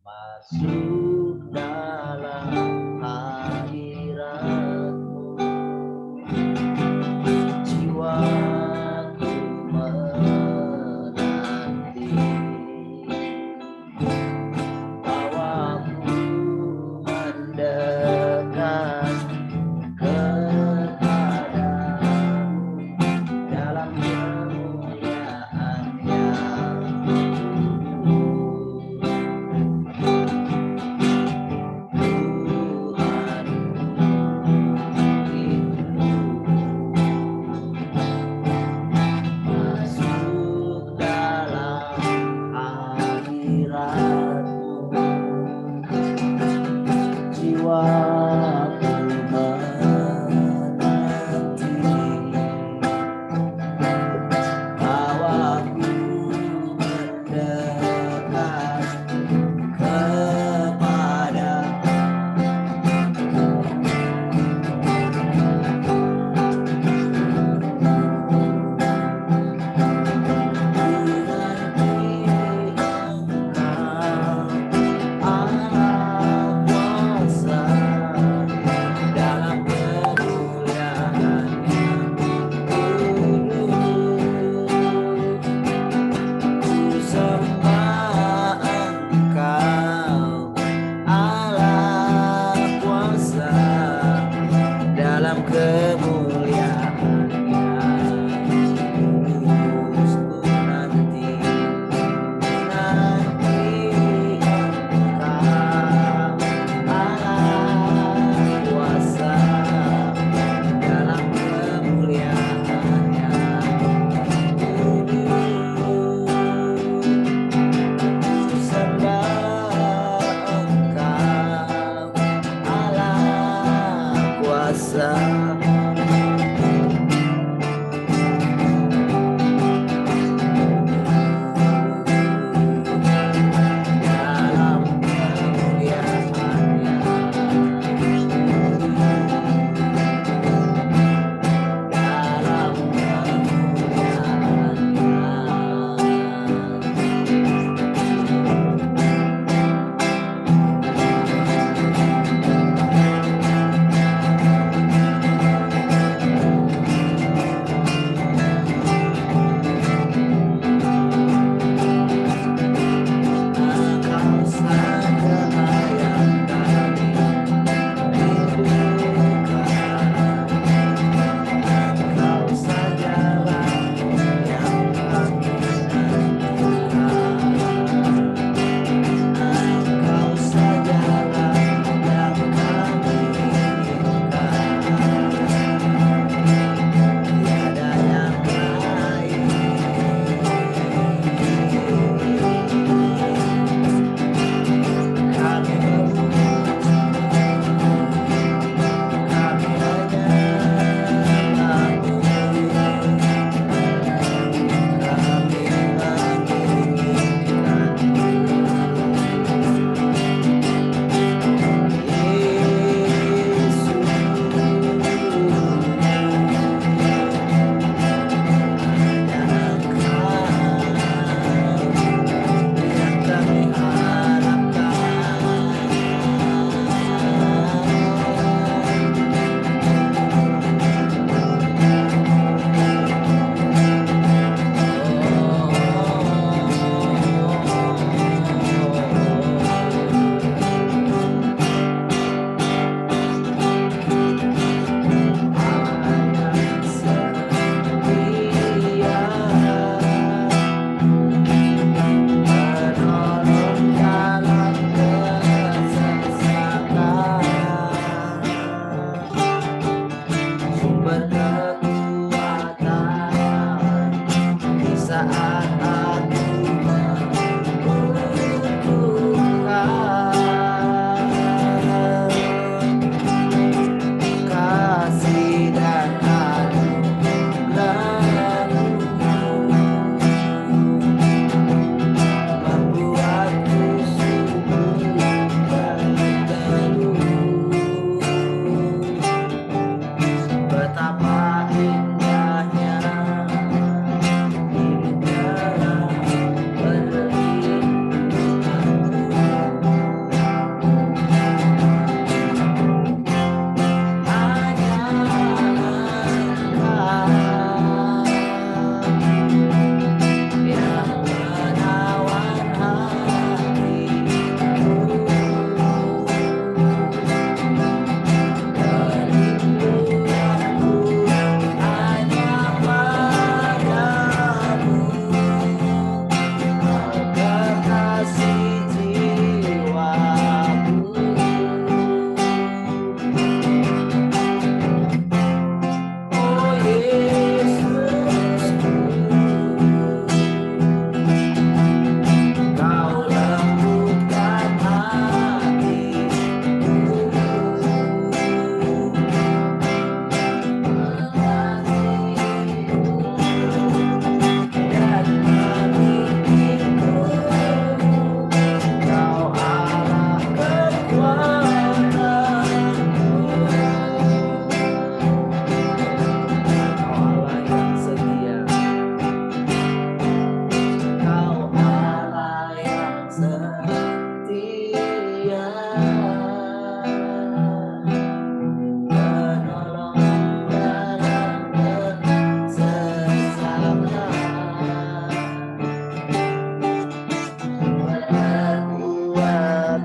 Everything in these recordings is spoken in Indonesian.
Masuk dalam hadirat-Mu, jiwaku menanti. Bawaku mendekat kepadamu dalam kemuliaan yang kudus.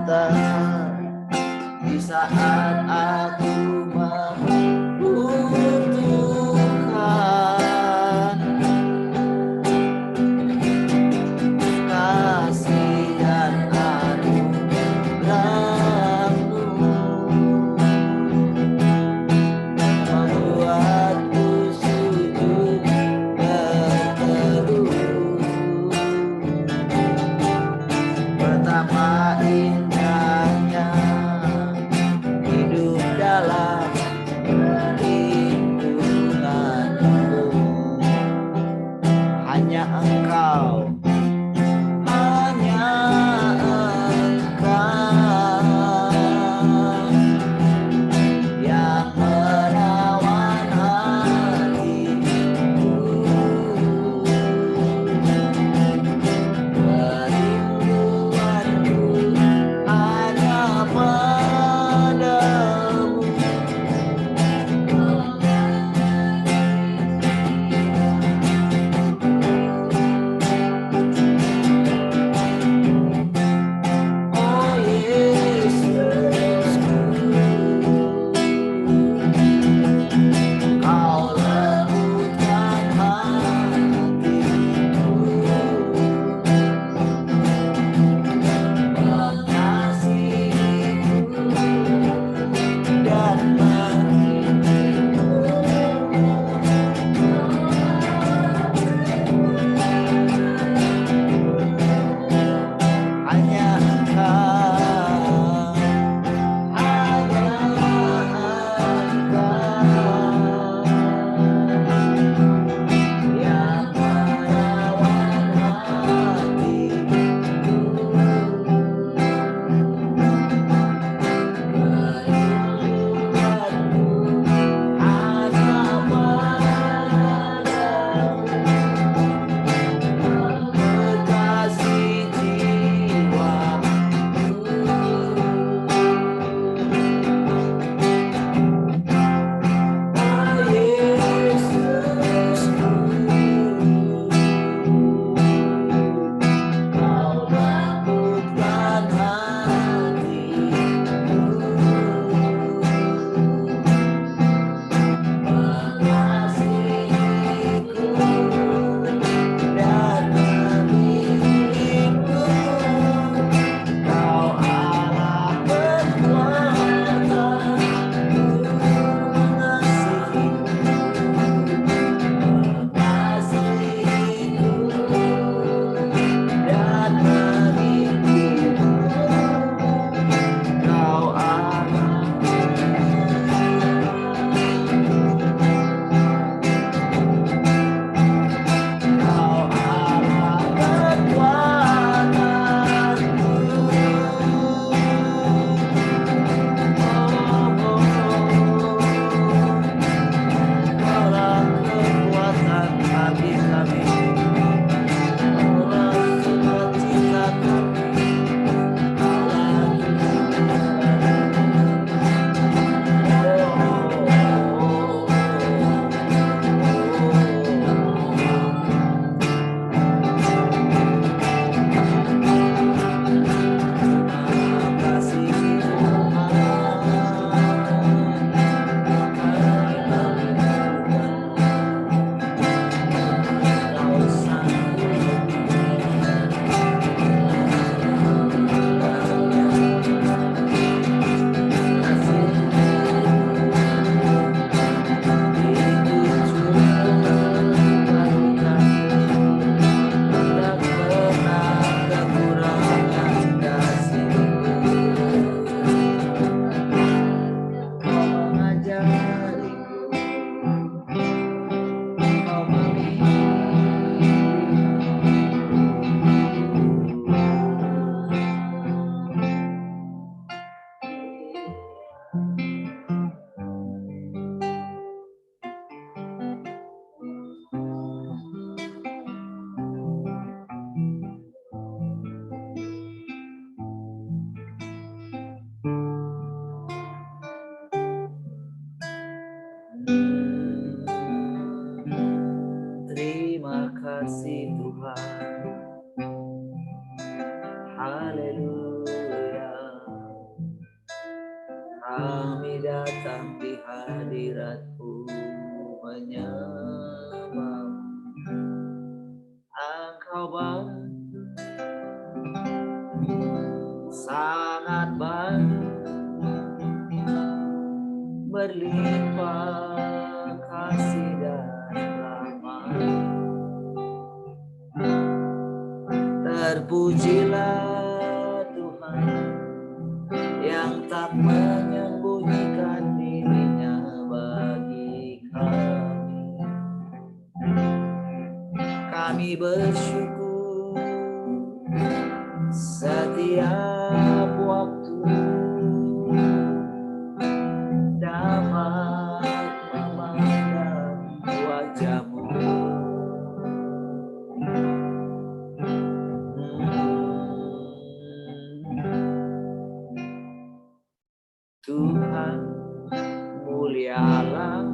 datang di saat aku membutuhkan kasih dan anugerah-Mu, membuatku sujud berteduh. Betapa indahnya hidup dalam datang di hadirat-Mu menyembah. Engkau baik, sangat baik, berlimpah kasih dan rahmat. Terpujilah Tuhan yang tak menyembunyikan dirinya bagi kami. Kami bersyukur setiap waktu dapat memandang wajah-Mu. Tuhan, mulialah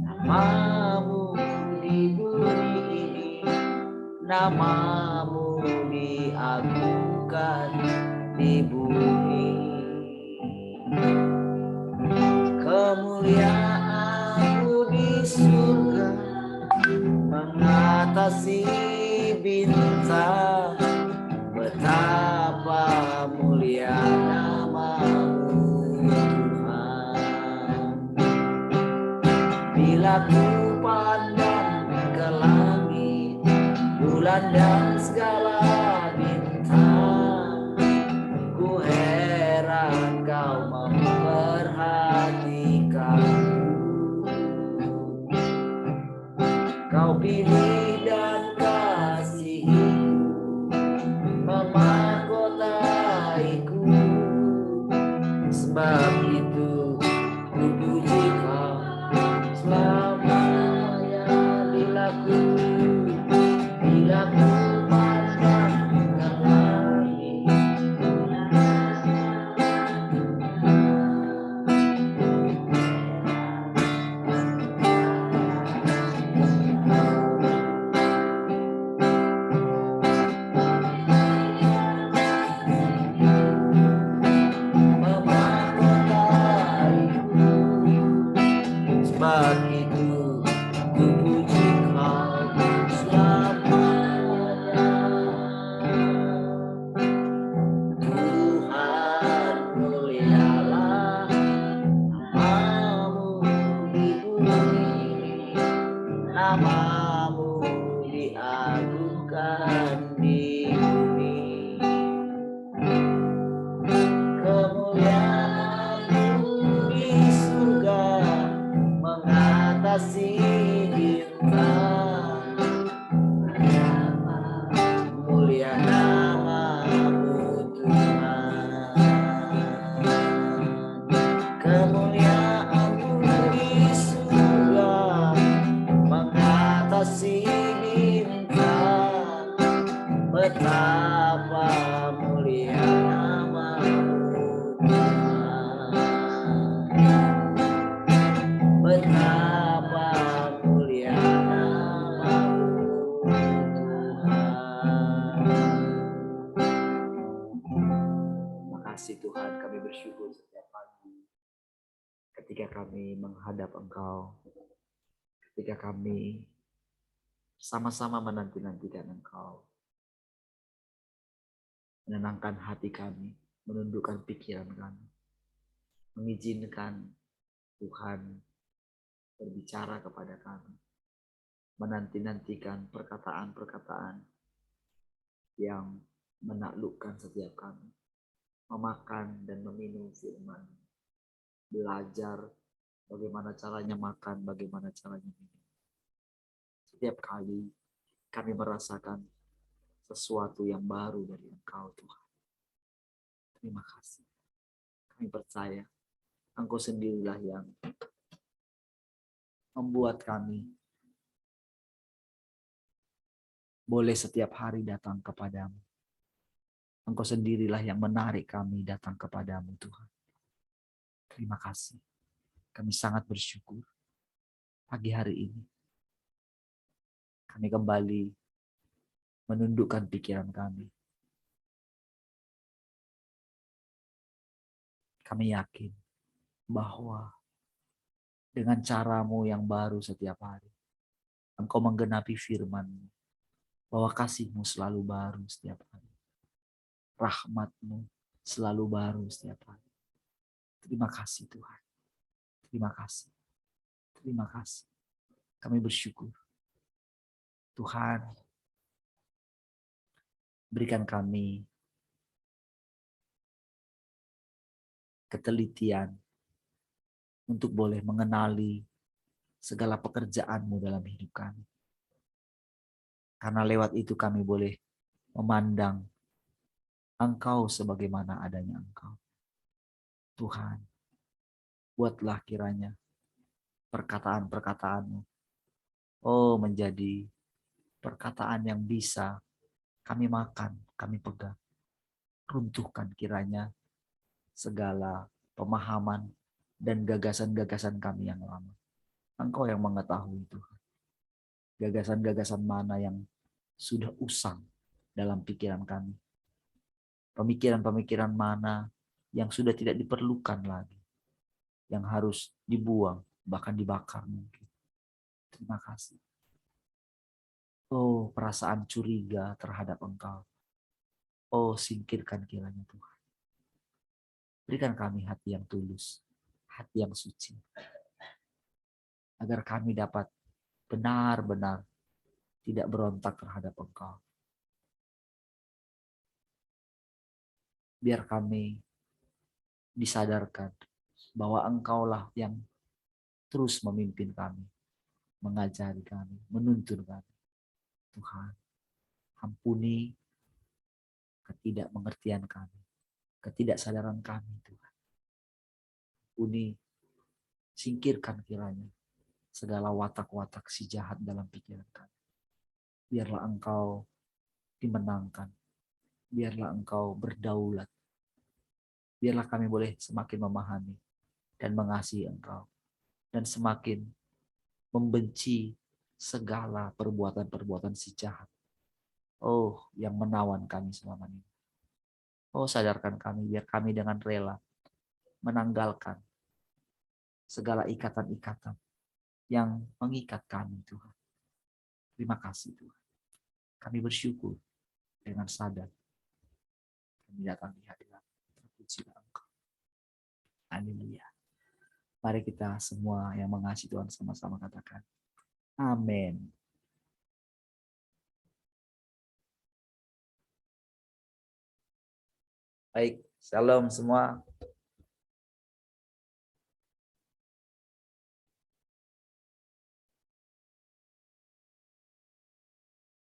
nama-Mu di bumi ini, nama-Mu diagungkan di bumi. Kemuliaan-Mu di surga mengatasi bintang. Betapa mulia nama-Mu Tuhan. Bila ku pandang ke langit, bulan dan segala bintang, ku heran Kau memperhatikanku. Kau pilih dan kasihi, memahkotaiku. Sebab itu ku puji Kau selamanya. Bila ku pandang ke langit, sebab itu ku puji Kau selamanya. Tuhan, mulialah nama-Mu di bumi ini, nama-Mu diagungkan di bumi. Kemuliaan-Mu di surga mengatasi bintang. Mulia nama-Mu Tuhan. Kemuliaan-Mu di surga mengatasi bintang. Betapa mulia nama-Mu Tuhan. Betapa mulia nama-Mu Tuhan. Makasih Tuhan, kami bersyukur setiap pagi ketika kami menghadap Engkau, ketika kami sama-sama menanti-nantikan Engkau, menenangkan hati kami, menundukkan pikiran kami, mengizinkan Tuhan berbicara kepada kami, menanti-nantikan perkataan-perkataan yang menaklukkan setiap kami, memakan dan meminum firman, belajar bagaimana caranya makan, bagaimana caranya minum. Setiap kali kami merasakan sesuatu yang baru dari Engkau Tuhan. Terima kasih. Kami percaya Engkau sendirilah yang membuat kami boleh setiap hari datang kepadamu. Engkau sendirilah yang menarik kami datang kepadamu Tuhan. Terima kasih. Kami sangat bersyukur pagi hari ini. Kami kembali menundukkan pikiran kami. Kami yakin bahwa dengan caramu yang baru setiap hari, Engkau menggenapi firman-Mu, bahwa kasih-Mu selalu baru setiap hari. Rahmat-Mu selalu baru setiap hari. Terima kasih Tuhan. Terima kasih. Terima kasih. Kami bersyukur. Tuhan, berikan kami ketelitian untuk boleh mengenali segala pekerjaan-Mu dalam hidup kami. Karena lewat itu kami boleh memandang Engkau sebagaimana adanya Engkau. Tuhan, buatlah kiranya perkataan-perkataan-Mu menjadi perkataan yang bisa kami makan, kami pegang. Runtuhkan kiranya segala pemahaman dan gagasan-gagasan kami yang lama. Engkau yang mengetahui Tuhan. Gagasan-gagasan mana yang sudah usang dalam pikiran kami. Pemikiran-pemikiran mana yang sudah tidak diperlukan lagi. Yang harus dibuang, bahkan dibakar mungkin. Terima kasih. Perasaan curiga terhadap Engkau. Singkirkan kiranya Tuhan. Berikan kami hati yang tulus, hati yang suci. Agar kami dapat benar-benar tidak berontak terhadap Engkau. Biar kami disadarkan bahwa Engkaulah yang terus memimpin kami, mengajari kami, menuntun kami. Tuhan, ampuni ketidakmengertian kami, ketidaksadaran kami Tuhan. Ampuni, singkirkan kiranya segala watak-watak si jahat dalam pikiran kami. Biarlah Engkau dimenangkan. Biarlah Engkau berdaulat. Biarlah kami boleh semakin memahami dan mengasihi Engkau. Dan semakin membenci segala perbuatan-perbuatan si jahat. Yang menawan kami selama ini. Sadarkan kami, biar kami dengan rela menanggalkan segala ikatan-ikatan yang mengikat kami, Tuhan. Terima kasih, Tuhan. Kami bersyukur dengan sadar. Kami datang di hadirat terpujilah Engkau. Haleluya. Mari kita semua yang mengasihi Tuhan sama-sama katakan. Amin. Baik, shalom semua.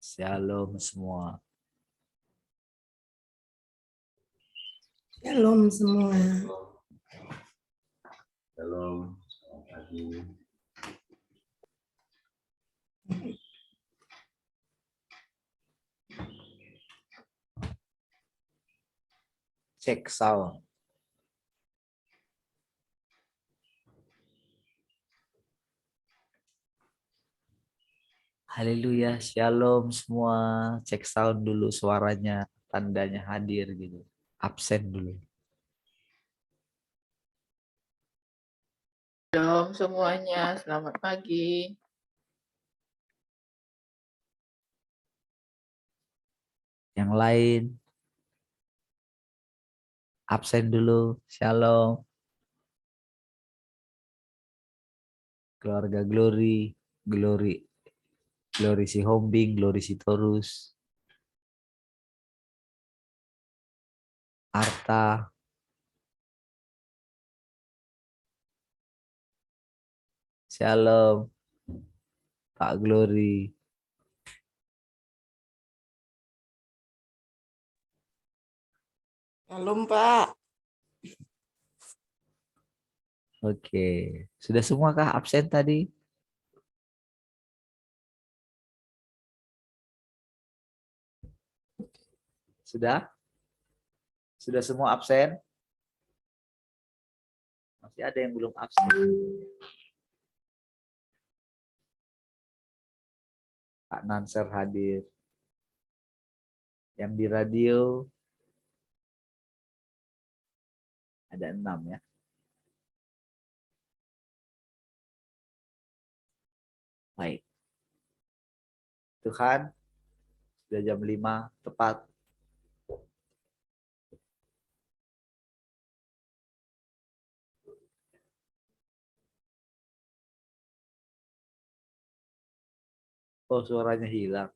Shalom semua. Shalom semua. Shalom, selamat pagi. Cek sound. Haleluya, shalom semua. Cek sound dulu suaranya, tandanya hadir gitu. Absen dulu. Shalom semuanya, selamat pagi. Yang lain absen dulu. Shalom. Keluarga Glory, Glory si Hombing, Glory si Torus, Arta, Shalom, Pak Glory. Shalom Pak. Oke, sudah semua kah absen tadi? Sudah? Sudah semua absen? Masih ada yang belum absen. Pak Nanser hadir. Yang di radio ada 6 ya. Baik. Tuhan, sudah jam 5 tepat. Oh, suaranya hilang.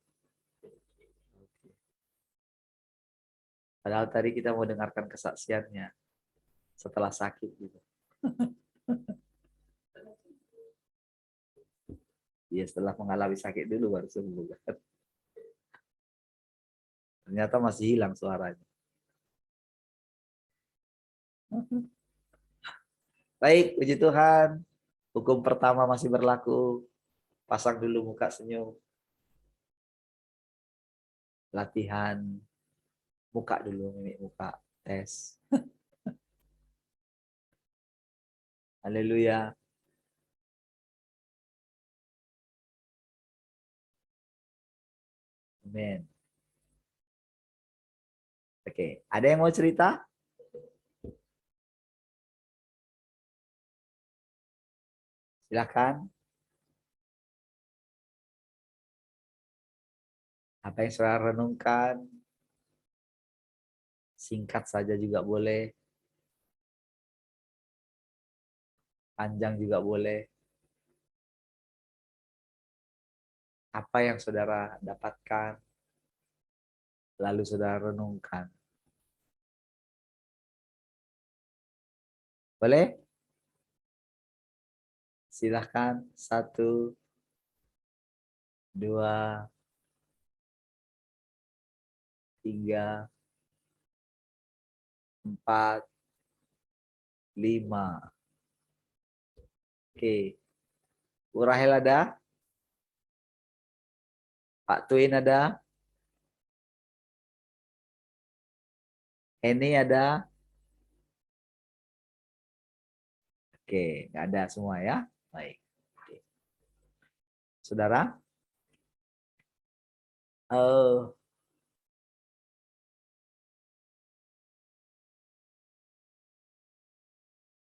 Padahal tadi kita mau dengarkan kesaksiannya setelah sakit gitu. Iya, setelah mengalami sakit dulu baru sembuh. Ternyata masih hilang suaranya. Baik, puji Tuhan. Hukum pertama masih berlaku. Pasang dulu muka senyum. Latihan muka dulu, mimik muka. Tes. Haleluya. Amin. Oke, ada yang mau cerita? Silakan. Apa yang saudara renungkan? Singkat saja juga boleh. Panjang juga boleh. Apa yang saudara dapatkan? Lalu saudara renungkan. Boleh? Silahkan. 1, 2, 3, 4, 5. Oke. Bu Rahel ada? Pak Twin ada? Henny ada? Oke, nggak ada semua ya. Baik. Oke. Saudara,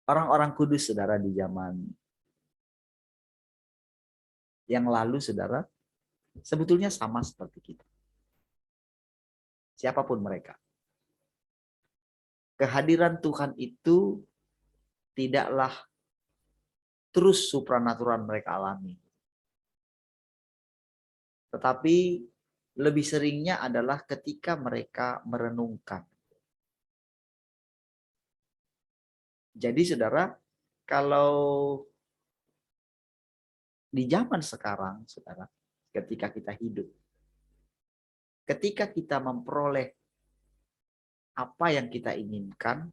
orang-orang kudus, saudara, di zaman yang lalu, saudara, sebetulnya sama seperti kita. Siapapun mereka. Kehadiran Tuhan itu tidaklah terus supranatural mereka alami. Tetapi lebih seringnya adalah ketika mereka merenungkan. Jadi saudara, kalau di zaman sekarang, saudara, ketika kita hidup, ketika kita memperoleh apa yang kita inginkan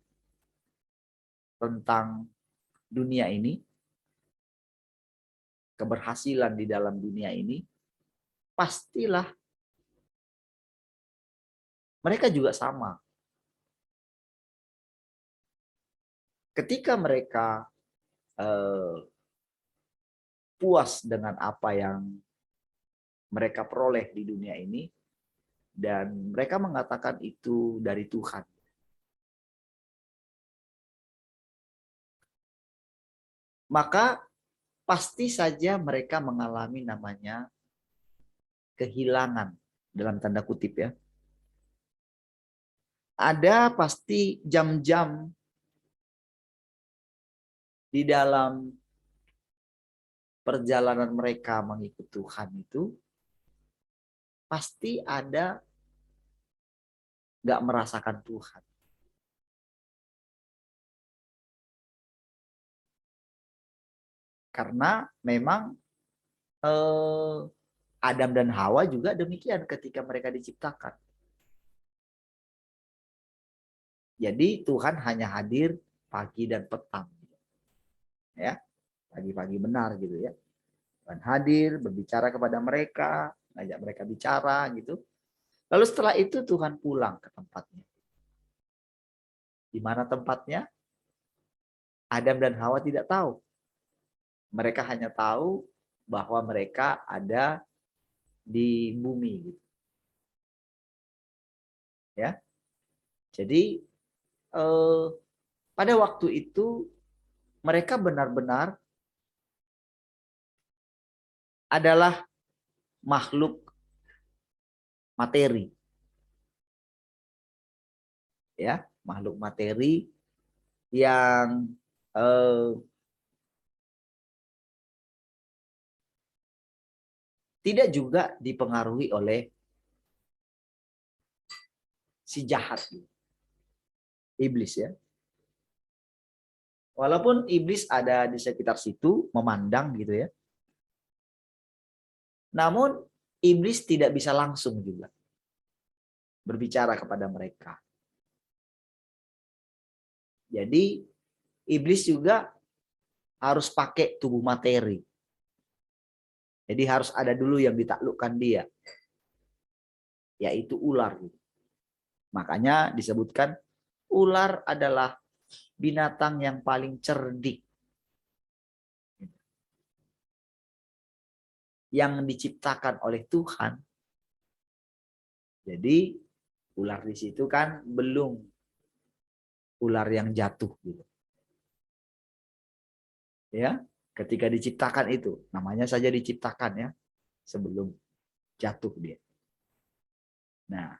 tentang dunia ini, keberhasilan di dalam dunia ini, pastilah mereka juga sama. Ketika mereka puas dengan apa yang mereka peroleh di dunia ini, dan mereka mengatakan itu dari Tuhan, maka pasti saja mereka mengalami namanya kehilangan, dalam tanda kutip ya. Ada pasti jam-jam di dalam perjalanan mereka mengikut Tuhan itu, pasti ada nggak merasakan Tuhan. Karena memang Adam dan Hawa juga demikian ketika mereka diciptakan. Jadi Tuhan hanya hadir pagi dan petang. Ya, pagi-pagi benar gitu ya. Tuhan hadir, berbicara kepada mereka, ngajak mereka bicara gitu. Lalu setelah itu Tuhan pulang ke tempatnya. Di mana tempatnya? Adam dan Hawa tidak tahu. Mereka hanya tahu bahwa mereka ada di bumi gitu. Ya. Jadi pada waktu itu mereka benar-benar adalah makhluk materi. Ya, makhluk materi yang tidak juga dipengaruhi oleh si jahat, iblis ya. Walaupun iblis ada di sekitar situ memandang gitu ya. Namun iblis tidak bisa langsung juga berbicara kepada mereka. Jadi iblis juga harus pakai tubuh materi. Jadi harus ada dulu yang ditaklukkan dia, yaitu ular. Makanya disebutkan ular adalah binatang yang paling cerdik yang diciptakan oleh Tuhan. Jadi ular di situ kan belum ular yang jatuh gitu. Ya, ketika diciptakan itu, namanya saja diciptakan ya, sebelum jatuh dia. Nah,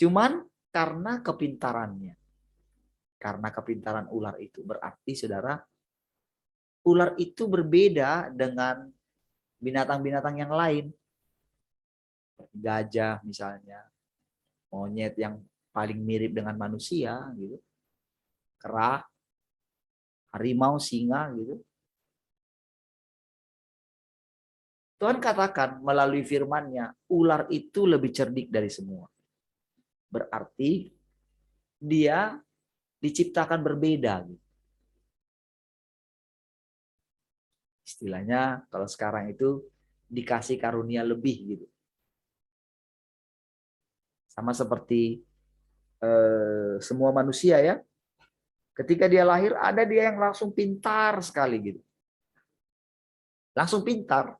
cuman karena kepintarannya, karena kepintaran ular itu berarti saudara, ular itu berbeda dengan binatang-binatang yang lain. Gajah misalnya, monyet yang paling mirip dengan manusia gitu, kera, harimau, singa gitu. Tuhan katakan melalui firman-Nya, ular itu lebih cerdik dari semua. Berarti dia diciptakan berbeda. Istilahnya kalau sekarang itu dikasih karunia lebih gitu. Sama seperti semua manusia ya. Ketika dia lahir ada dia yang langsung pintar sekali gitu. Langsung pintar.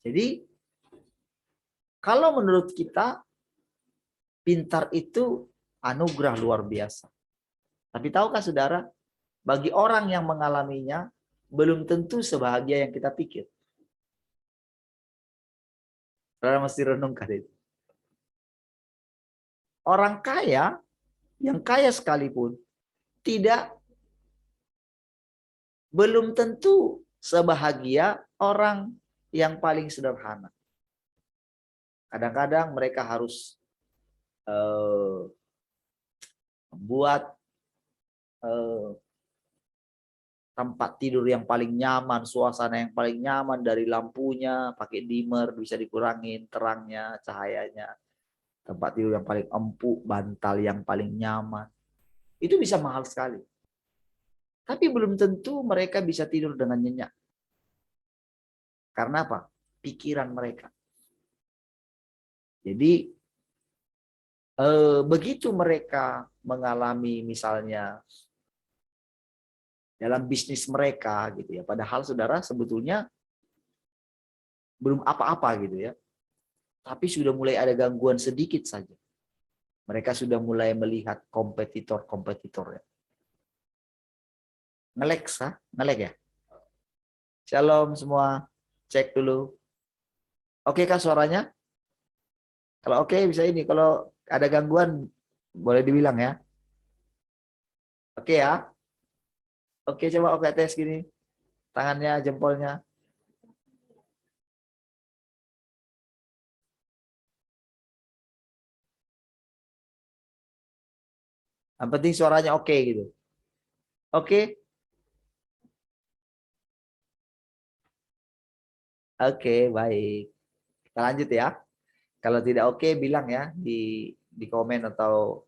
Jadi kalau menurut kita pintar itu anugerah luar biasa. Tapi tahukah saudara, bagi orang yang mengalaminya belum tentu sebahagia yang kita pikir. Saudara mesti renungkan itu. Orang kaya, yang kaya sekalipun, belum tentu sebahagia orang yang paling sederhana. Kadang-kadang mereka harus membuat tempat tidur yang paling nyaman, suasana yang paling nyaman, dari lampunya, pakai dimmer, bisa dikurangin terangnya, cahayanya. Tempat tidur yang paling empuk, bantal yang paling nyaman. Itu bisa mahal sekali. Tapi belum tentu mereka bisa tidur dengan nyenyak. Karena apa? Pikiran mereka. Jadi begitu mereka mengalami misalnya dalam bisnis mereka gitu ya. Padahal saudara sebetulnya belum apa-apa gitu ya. Tapi sudah mulai ada gangguan sedikit saja. Mereka sudah mulai melihat kompetitor-kompetitor ya. Ngelek sah? Ngelek ya? Shalom semua. Cek dulu. Oke kah suaranya? Kalau oke bisa ini. Kalau ada gangguan boleh dibilang ya. Oke ya. Oke coba oke tes gini. Tangannya, jempolnya. Yang penting suaranya oke gitu. Oke. Oke, baik. Kita lanjut ya. Kalau tidak oke bilang ya di komen atau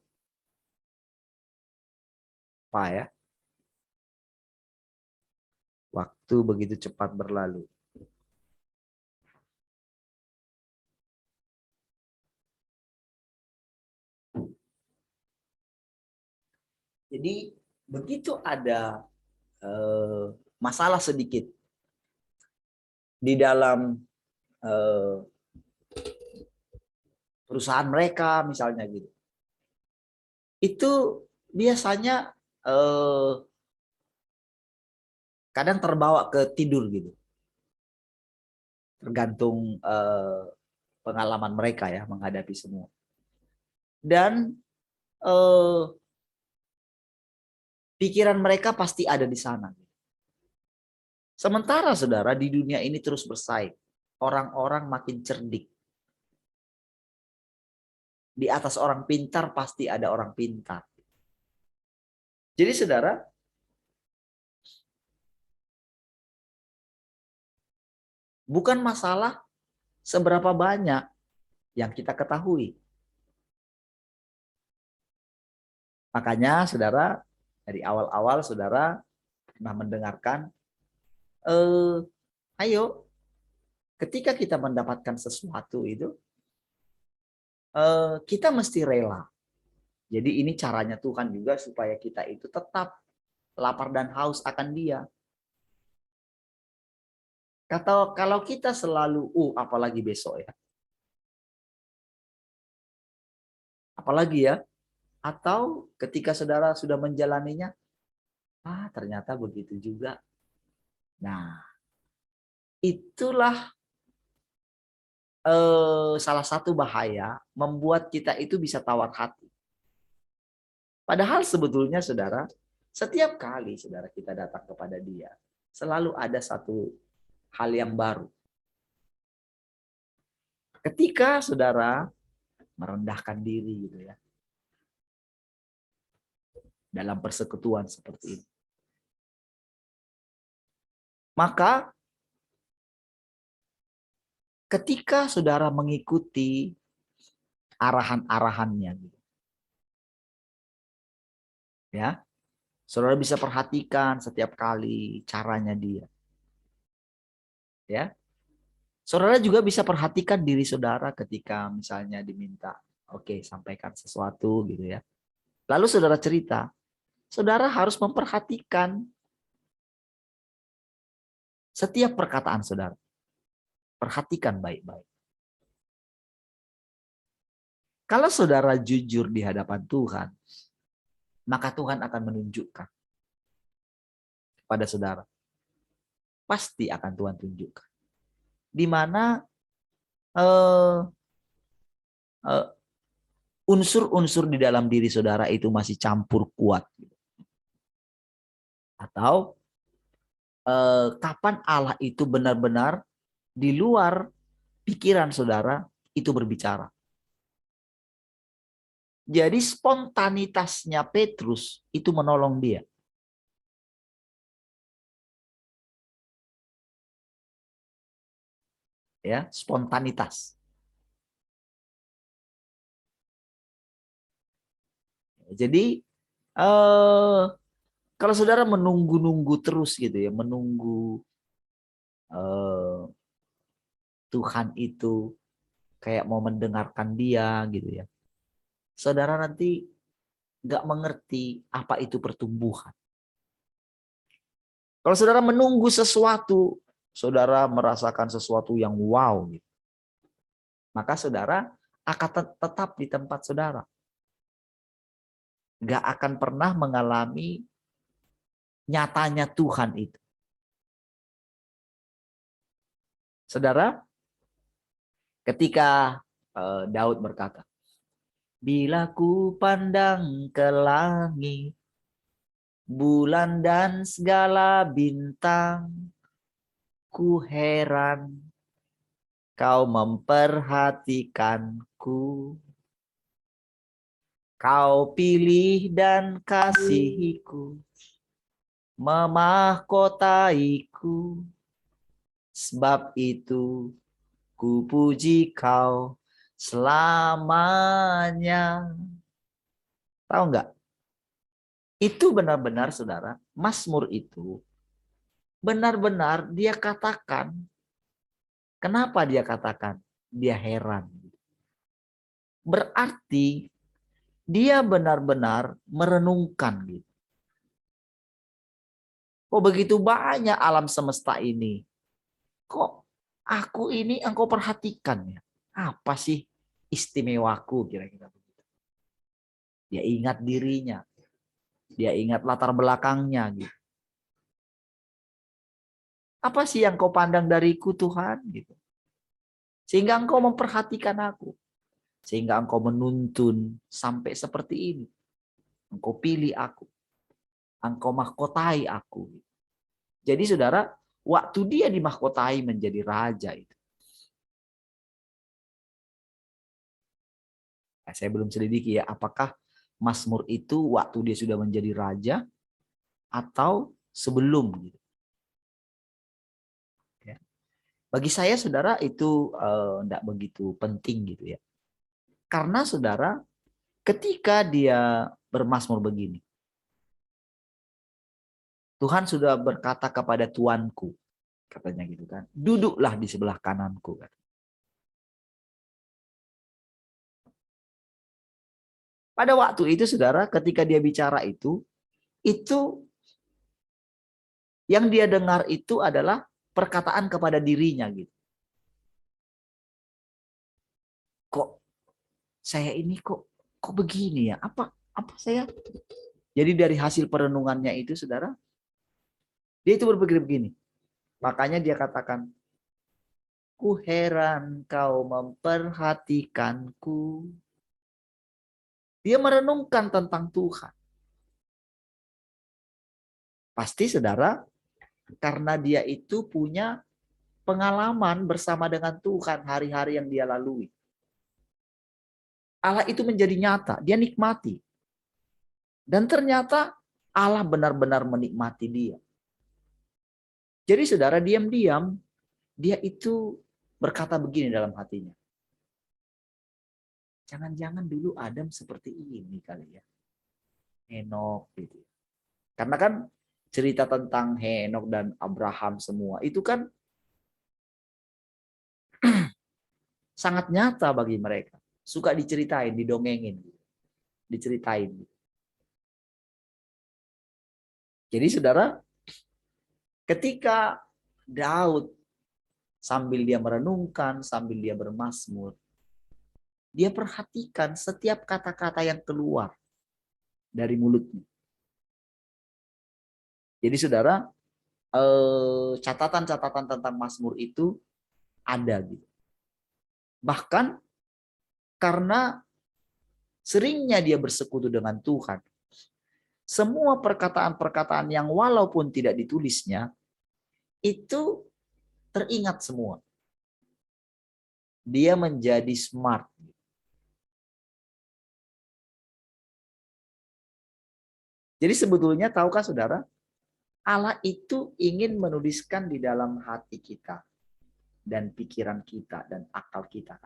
apa ya. Waktu begitu cepat berlalu. Jadi begitu ada masalah sedikit di dalam perusahaan mereka misalnya gitu. Itu biasanya kadang terbawa ke tidur gitu. Tergantung pengalaman mereka ya menghadapi semua. Dan pikiran mereka pasti ada di sana. Sementara saudara di dunia ini terus bersaing. Orang-orang makin cerdik. Di atas orang pintar pasti ada orang pintar. Jadi saudara, bukan masalah seberapa banyak yang kita ketahui. Makanya saudara, dari awal-awal saudara pernah mendengarkan, ayo ketika kita mendapatkan sesuatu itu, kita mesti rela. Jadi ini caranya Tuhan juga supaya kita itu tetap lapar dan haus akan Dia. Kalau kita selalu, apalagi besok ya. Apalagi ya. Atau ketika saudara sudah menjalaninya, ternyata begitu juga. Nah, itulah salah satu bahaya membuat kita itu bisa tawar hati. Padahal sebetulnya saudara, setiap kali saudara kita datang kepada Dia, selalu ada satu hal yang baru. Ketika saudara merendahkan diri gitu ya, dalam persekutuan seperti ini, maka ketika saudara mengikuti arahan-arahannya gitu, ya, saudara bisa perhatikan setiap kali caranya Dia, ya. Saudara juga bisa perhatikan diri saudara ketika misalnya diminta, oke, sampaikan sesuatu gitu ya. Lalu saudara cerita, saudara harus memperhatikan setiap perkataan saudara. Perhatikan baik-baik. Kalau saudara jujur di hadapan Tuhan, maka Tuhan akan menunjukkan pada saudara. Pasti akan Tuhan tunjukkan. Di mana unsur-unsur di dalam diri saudara itu masih campur kuat. Atau kapan Allah itu benar-benar di luar pikiran saudara itu berbicara. Jadi spontanitasnya Petrus itu menolong dia. Ya, spontanitas. Jadi kalau saudara menunggu-nunggu terus gitu ya, menunggu Tuhan itu kayak mau mendengarkan dia gitu ya, saudara nanti nggak mengerti apa itu pertumbuhan. Kalau saudara menunggu sesuatu, saudara merasakan sesuatu yang wow gitu, maka saudara akan tetap di tempat saudara. Nggak akan pernah mengalami nyatanya Tuhan itu. Saudara, ketika Daud berkata, bila ku pandang ke langit, bulan dan segala bintang, ku heran kau memperhatikanku. Kau pilih dan kasihiku, memahkotaiku. Sebab itu ku puji kau selamanya. Tahu nggak? Itu benar-benar saudara, Mazmur itu benar-benar dia katakan. Kenapa dia katakan? Dia heran. Berarti dia benar-benar merenungkan gitu. Kok begitu banyak alam semesta ini? Kok aku ini engkau perhatikan ya? Apa sih istimewaku kira-kira begitu? Dia ingat dirinya. Dia ingat latar belakangnya gitu. Apa sih yang kau pandang dariku Tuhan gitu. Sehingga engkau memperhatikan aku. Sehingga engkau menuntun sampai seperti ini. Engkau pilih aku. Engkau mahkotai aku. Jadi saudara, waktu dia dimahkotai menjadi raja itu. Nah, saya belum selidiki ya, apakah Mazmur itu waktu dia sudah menjadi raja atau sebelum gitu. Ya. Bagi saya saudara itu tidak begitu penting gitu ya. Karena saudara ketika dia bermazmur begini, Tuhan sudah berkata kepada tuanku, katanya gitu kan, duduklah di sebelah kananku. Pada waktu itu saudara, ketika dia bicara itu yang dia dengar itu adalah perkataan kepada dirinya gitu. Kok saya ini kok begini ya? Apa saya? Jadi dari hasil perenungannya itu saudara, dia itu berpikir begini. Makanya dia katakan, ku heran kau memperhatikanku. Dia merenungkan tentang Tuhan. Pasti saudara, karena dia itu punya pengalaman bersama dengan Tuhan hari-hari yang dia lalui. Allah itu menjadi nyata, dia nikmati. Dan ternyata Allah benar-benar menikmati dia. Jadi saudara, diam-diam dia itu berkata begini dalam hatinya. Jangan-jangan dulu Adam seperti ini kali ya. Henok gitu. Karena kan cerita tentang Henok dan Abraham semua itu kan sangat nyata bagi mereka. Suka diceritain, didongengin. Diceritain. Jadi saudara, ketika Daud sambil dia merenungkan, sambil dia bermazmur, dia perhatikan setiap kata-kata yang keluar dari mulutnya. Jadi saudara, catatan-catatan tentang Mazmur itu ada gitu. Bahkan karena seringnya dia bersekutu dengan Tuhan, semua perkataan-perkataan yang walaupun tidak ditulisnya, itu teringat semua. Dia menjadi smart. Jadi sebetulnya tahukah saudara, Allah itu ingin menuliskan di dalam hati kita dan pikiran kita dan akal kita.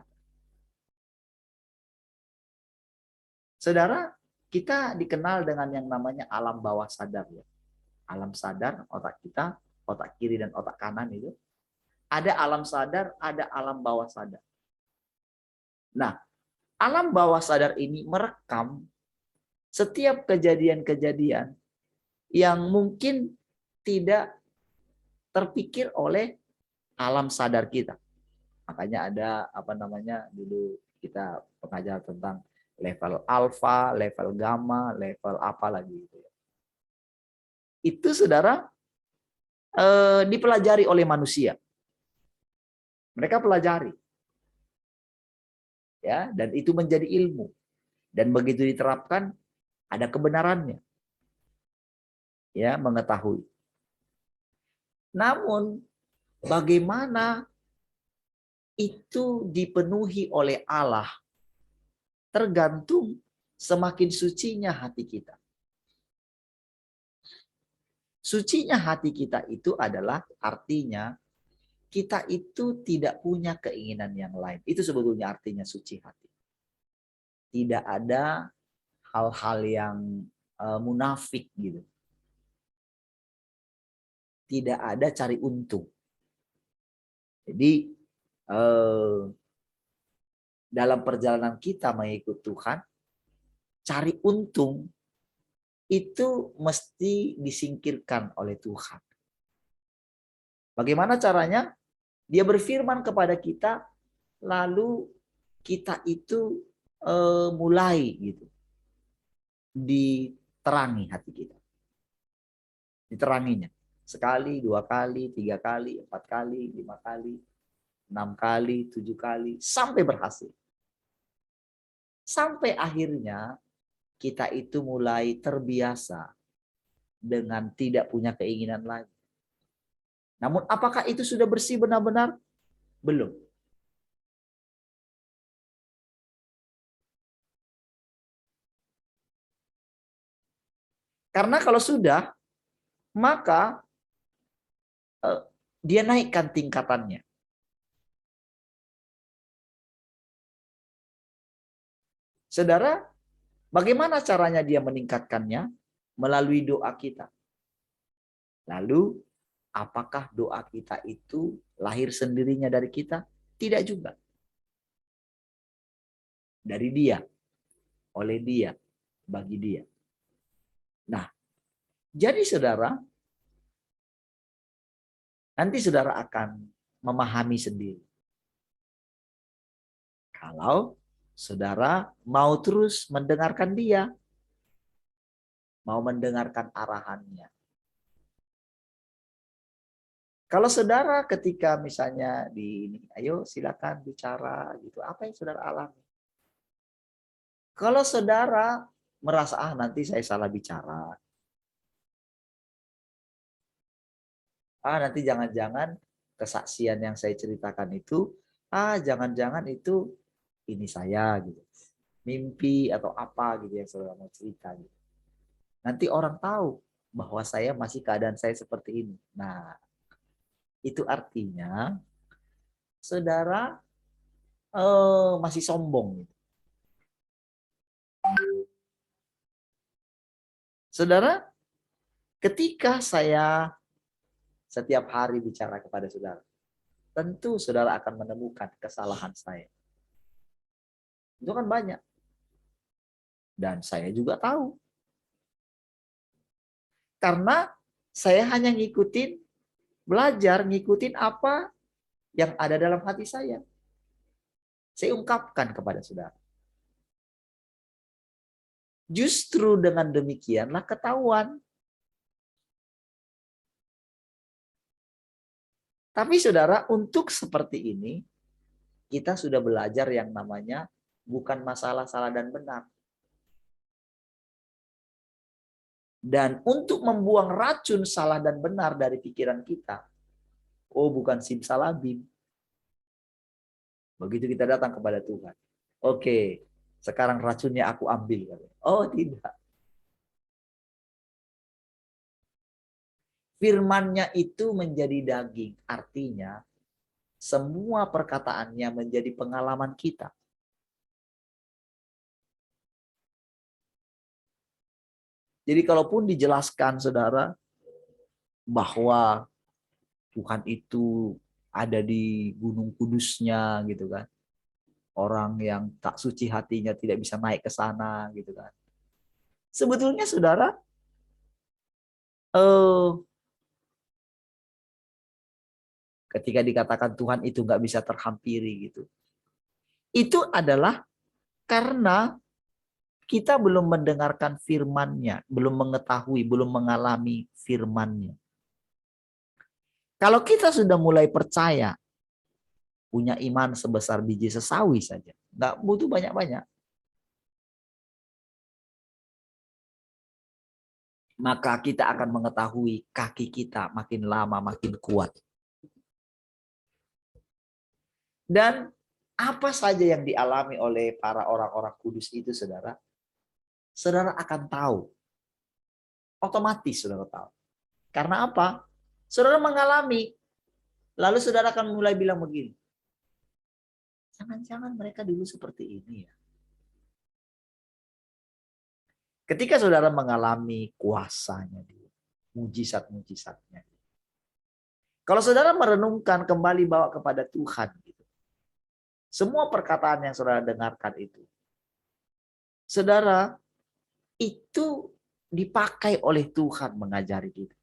Saudara, kita dikenal dengan yang namanya alam bawah sadar ya. Alam sadar, otak kita, otak kiri dan otak kanan itu. Ada alam sadar, ada alam bawah sadar. Nah, alam bawah sadar ini merekam setiap kejadian-kejadian yang mungkin tidak terpikir oleh alam sadar kita. Makanya ada dulu kita pengajar tentang level alfa, level gamma, level apa lagi gitu. Itu saudara dipelajari oleh manusia. Mereka pelajari. Ya, dan itu menjadi ilmu. Dan begitu diterapkan ada kebenarannya. Ya, mengetahui. Namun bagaimana itu dipenuhi oleh Allah tergantung semakin sucinya hati kita. Sucinya hati kita itu adalah artinya kita itu tidak punya keinginan yang lain. Itu sebetulnya artinya suci hati. Tidak ada hal-hal yang munafik gitu. Tidak ada cari untung. Jadi dalam perjalanan kita mengikut Tuhan, cari untung itu mesti disingkirkan oleh Tuhan. Bagaimana caranya? Dia berfirman kepada kita, lalu kita itu mulai gitu terangi hati kita. Diteranginya. Sekali, 2 kali, 3 kali, 4 kali, 5 kali, 6 kali, 7 kali, sampai berhasil. Sampai akhirnya kita itu mulai terbiasa dengan tidak punya keinginan lagi. Namun apakah itu sudah bersih benar-benar? Belum. Karena kalau sudah, maka dia naikkan tingkatannya. Saudara, bagaimana caranya dia meningkatkannya? Melalui doa kita. Lalu, apakah doa kita itu lahir sendirinya dari kita? Tidak juga. Dari dia, oleh dia, bagi dia. Nah, jadi saudara, nanti saudara akan memahami sendiri. Kalau saudara mau terus mendengarkan dia, mau mendengarkan arahannya. Kalau saudara ketika misalnya di ini, ayo silakan bicara gitu, apa yang saudara alami? Kalau saudara merasa nanti saya salah bicara, nanti jangan-jangan kesaksian yang saya ceritakan itu, jangan-jangan itu ini saya gitu, mimpi atau apa gitu yang saudara mau cerita gitu. Nanti orang tahu bahwa saya masih keadaan saya seperti ini. Nah, itu artinya saudara masih sombong. Saudara, ketika saya setiap hari bicara kepada saudara, tentu saudara akan menemukan kesalahan saya. Itu kan banyak. Dan saya juga tahu. Karena saya hanya belajar ngikutin apa yang ada dalam hati saya. Saya ungkapkan kepada saudara. Justru dengan demikianlah ketahuan. Tapi saudara, untuk seperti ini, kita sudah belajar yang namanya bukan masalah salah dan benar. Dan untuk membuang racun salah dan benar dari pikiran kita, bukan simsalabim. Begitu kita datang kepada Tuhan. Oke, sekarang racunnya aku ambil. Oh tidak. Firman-Nya itu menjadi daging. Artinya semua perkataannya menjadi pengalaman kita. Jadi kalaupun dijelaskan saudara bahwa Tuhan itu ada di Gunung Kudusnya gitu kan. Orang yang tak suci hatinya tidak bisa naik ke sana gitu kan. Sebetulnya saudara ketika dikatakan Tuhan itu nggak bisa terhampiri gitu. Itu adalah karena kita belum mendengarkan firman-Nya, belum mengetahui, belum mengalami firman-Nya. Kalau kita sudah mulai percaya, punya iman sebesar biji sesawi saja, nggak butuh banyak-banyak, maka kita akan mengetahui kaki kita makin lama makin kuat. Dan apa saja yang dialami oleh para orang-orang kudus itu, saudara, saudara akan tahu. Otomatis saudara tahu. Karena apa? Saudara mengalami. Lalu saudara akan mulai bilang begini. Jangan-jangan mereka dulu seperti ini ya. Ketika saudara mengalami kuasanya dia, mujizat-mujizatnya. Kalau saudara merenungkan kembali bawa kepada Tuhan, gitu, semua perkataan yang saudara dengarkan itu, saudara, itu dipakai oleh Tuhan mengajari kita.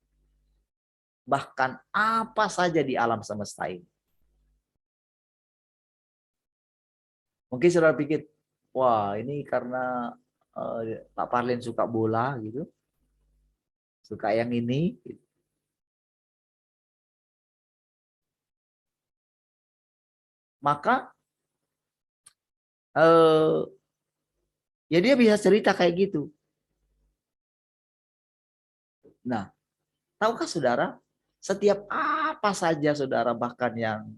Bahkan apa saja di alam semesta ini. Mungkin saudara pikir, wah ini karena Pak Parlin suka bola gitu, suka yang ini. Gitu. Maka ya dia bisa cerita kayak gitu. Nah, tahukah saudara, setiap apa saja saudara, bahkan yang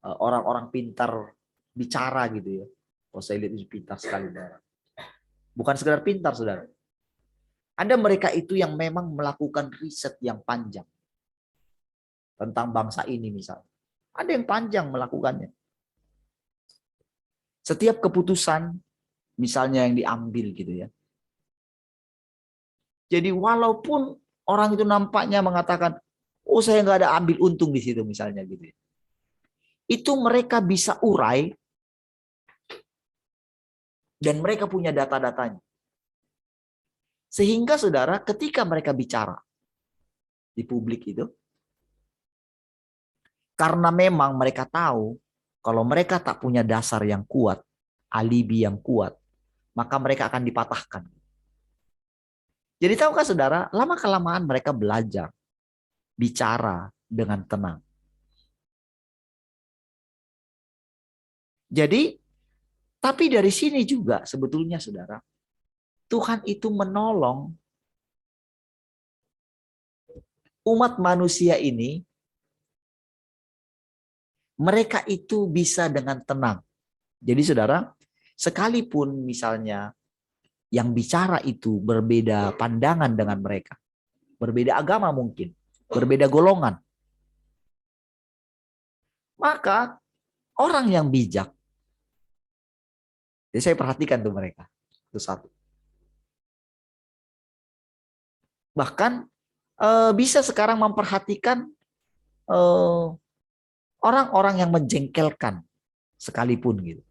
orang-orang pintar bicara gitu ya. Oh, saya lihat itu pintar sekali, saudara. Bukan sekedar pintar, saudara. Ada mereka itu yang memang melakukan riset yang panjang tentang bangsa ini misalnya. Ada yang panjang melakukannya. Setiap keputusan misalnya yang diambil gitu ya. Jadi walaupun orang itu nampaknya mengatakan, oh saya nggak ada ambil untung di situ misalnya gitu ya. Itu mereka bisa urai dan mereka punya data-datanya. Sehingga saudara ketika mereka bicara di publik itu, karena memang mereka tahu kalau mereka tak punya dasar yang kuat, alibi yang kuat, maka mereka akan dipatahkan. Jadi tahukah saudara, lama-kelamaan mereka belajar bicara dengan tenang. Jadi, tapi dari sini juga sebetulnya saudara, Tuhan itu menolong umat manusia ini, mereka itu bisa dengan tenang. Jadi saudara, sekalipun misalnya yang bicara itu berbeda pandangan dengan mereka, berbeda agama mungkin, berbeda golongan, maka orang yang bijak, jadi saya perhatikan tuh mereka, itu satu. Bahkan bisa sekarang memperhatikan orang-orang yang menjengkelkan sekalipun gitu.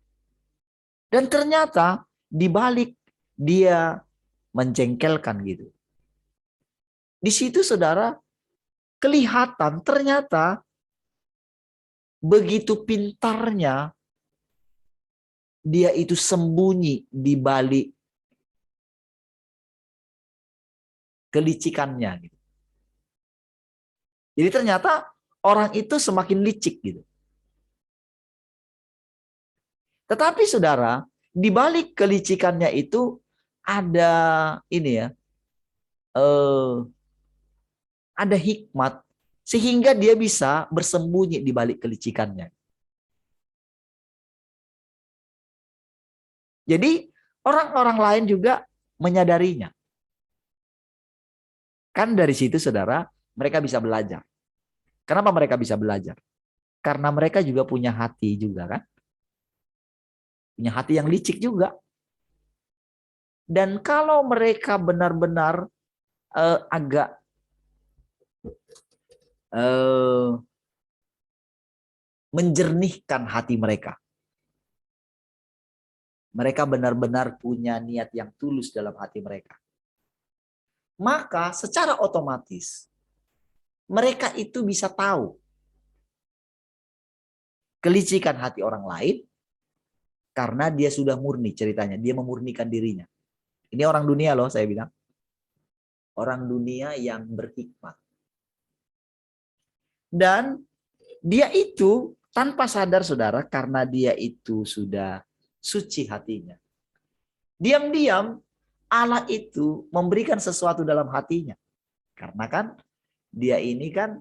Dan ternyata di balik dia menjengkelkan gitu, di situ saudara kelihatan ternyata begitu pintarnya dia itu sembunyi di balik kelicikannya gitu. Jadi ternyata orang itu semakin licik gitu. Tetapi saudara, di balik kelicikannya itu ada ini ya, ada hikmat sehingga dia bisa bersembunyi di balik kelicikannya. Jadi orang-orang lain juga menyadarinya. Kan dari situ saudara, mereka bisa belajar. Kenapa mereka bisa belajar? Karena mereka juga punya hati juga kan. Punya hati yang licik juga. Dan kalau mereka benar-benar agak menjernihkan hati mereka. Mereka benar-benar punya niat yang tulus dalam hati mereka. Maka secara otomatis mereka itu bisa tahu kelicikan hati orang lain karena dia sudah murni ceritanya. Dia memurnikan dirinya. Ini orang dunia loh saya bilang. Orang dunia yang berhikmat. Dan dia itu tanpa sadar saudara karena dia itu sudah suci hatinya. Diam-diam Allah itu memberikan sesuatu dalam hatinya. Karena kan dia ini kan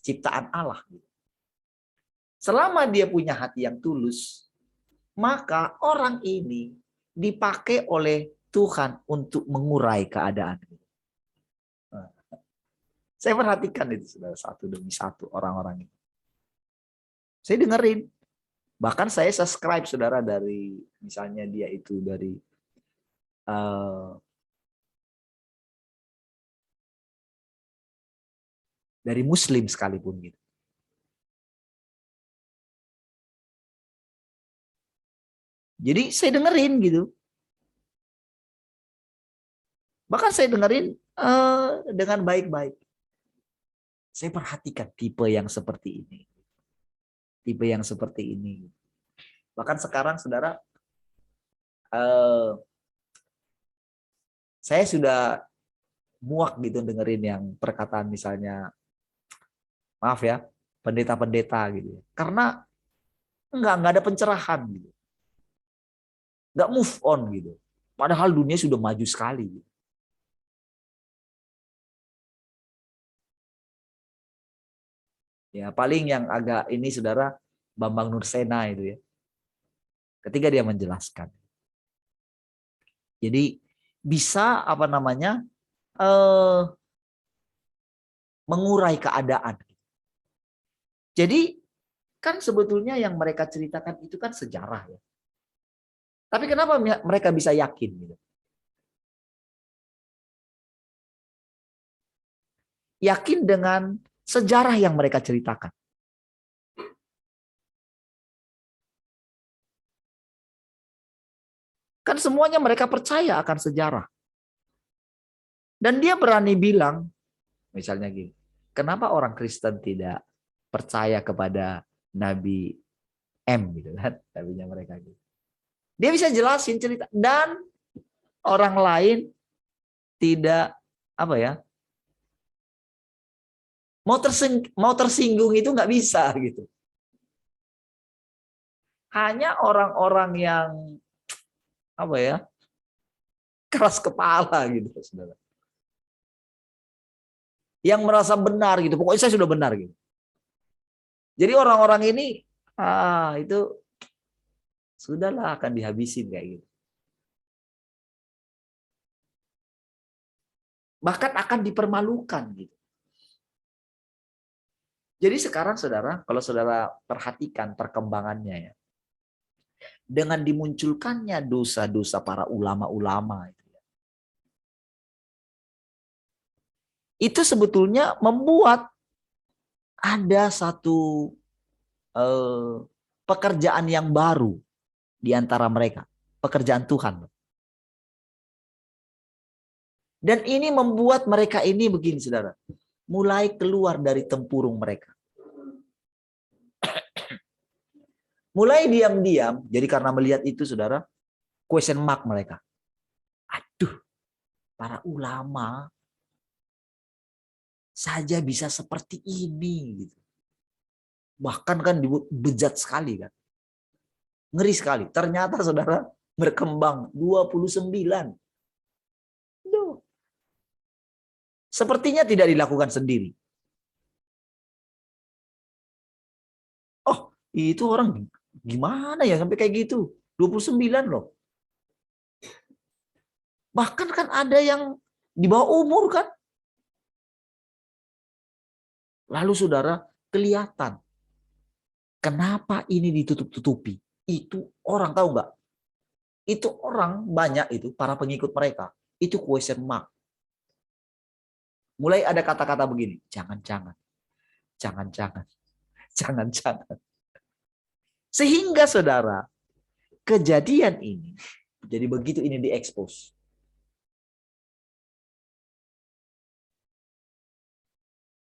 ciptaan Allah. Selama dia punya hati yang tulus, maka orang ini dipakai oleh Tuhan untuk mengurai keadaan. Saya perhatikan itu saudara, satu demi satu orang-orang itu. Saya dengerin. Bahkan saya subscribe saudara dari misalnya dia itu dari Muslim sekalipun gitu. Jadi saya dengerin gitu. Bahkan saya dengerin dengan baik-baik. Saya perhatikan tipe yang seperti ini. Tipe yang seperti ini. Bahkan sekarang saudara Saya sudah muak gitu dengerin yang perkataan misalnya, maaf ya, pendeta-pendeta gitu. Karena nggak ada pencerahan gitu. Nggak move on gitu. Padahal dunia sudah maju sekali. Gitu. Ya, paling yang agak ini saudara Bambang Nursena itu ya. Ketika dia menjelaskan. Jadi bisa apa namanya mengurai keadaan. Jadi kan sebetulnya yang mereka ceritakan itu kan sejarah ya. Tapi kenapa mereka bisa yakin gitu? Yakin dengan sejarah yang mereka ceritakan. Kan semuanya mereka percaya akan sejarah. Dan dia berani bilang, misalnya gini, kenapa orang Kristen tidak percaya kepada Nabi M gitu kan, nabinya mereka gitu. Dia bisa jelasin cerita dan orang lain tidak apa ya, mau tersinggung itu nggak bisa gitu. Hanya orang-orang yang apa ya, keras kepala gitu, saudara. Yang merasa benar gitu, pokoknya saya sudah benar gitu. Jadi orang-orang ini itu sudahlah akan dihabisin kayak gitu. Bahkan akan dipermalukan gitu. Jadi sekarang saudara, kalau saudara perhatikan perkembangannya ya, dengan dimunculkannya dosa-dosa para ulama-ulama itu sebetulnya membuat ada satu pekerjaan yang baru di antara mereka, pekerjaan Tuhan. Dan ini membuat mereka ini begini saudara, mulai keluar dari tempurung mereka. Mulai diam-diam, jadi karena melihat itu saudara, question mark mereka. Aduh, para ulama saja bisa seperti ini gitu. Bahkan kan bejat sekali kan. Ngeri sekali. Ternyata saudara berkembang 29. Duh. Sepertinya tidak dilakukan sendiri. Oh, itu orang gimana ya sampai kayak gitu? 29 loh. Bahkan kan ada yang di bawah umur kan. Lalu saudara kelihatan. Kenapa ini ditutup-tutupi? Itu orang tahu nggak? Itu orang banyak itu, para pengikut mereka. Itu question mark. Mulai ada kata-kata begini. Jangan-jangan. Jangan-jangan. Jangan-jangan. Sehingga saudara, kejadian ini, jadi begitu ini diekspos.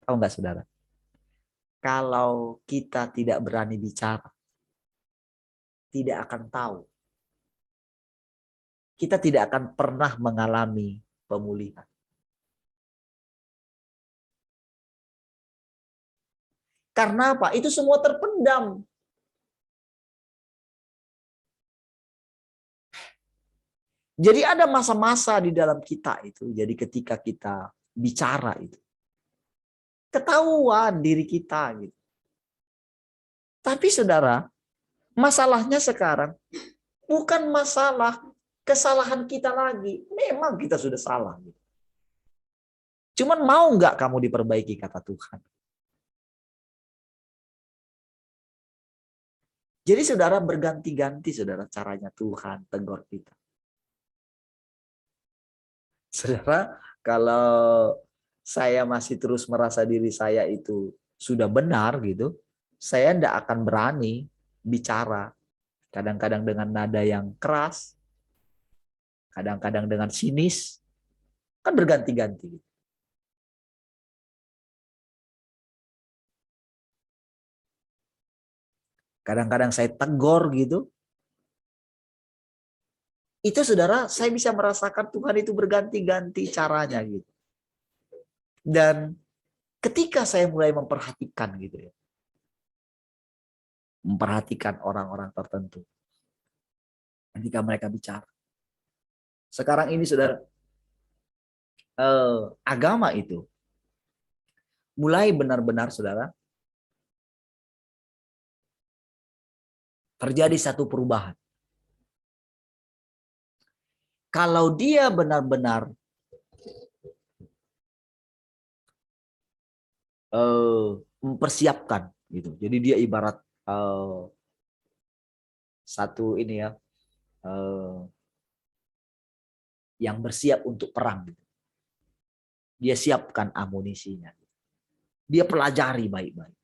Tahu nggak saudara? Kalau kita tidak berani bicara, tidak akan tahu. Kita tidak akan pernah mengalami pemulihan. Karena apa? Itu semua terpendam. Jadi ada masa-masa di dalam kita itu. Jadi ketika kita bicara itu, ketahuan diri kita gitu. Tapi saudara, masalahnya sekarang bukan masalah kesalahan kita lagi. Memang kita sudah salah. Gitu. Cuman mau nggak kamu diperbaiki kata Tuhan. Jadi saudara berganti-ganti saudara caranya Tuhan tegur kita. Saudara, kalau saya masih terus merasa diri saya itu sudah benar gitu, saya tidak akan berani bicara. Kadang-kadang dengan nada yang keras, kadang-kadang dengan sinis, kan berganti-ganti. Kadang-kadang saya tegur gitu. itu saudara, saya bisa merasakan Tuhan itu berganti-ganti caranya gitu. Dan ketika saya mulai memperhatikan gitu ya, memperhatikan orang-orang tertentu, ketika mereka bicara. Sekarang ini saudara, agama itu mulai benar-benar saudara terjadi satu perubahan. Kalau dia benar-benar mempersiapkan gitu. Jadi dia ibarat satu ini ya, yang bersiap untuk perang gitu. Dia siapkan amunisinya. Dia pelajari baik-baik.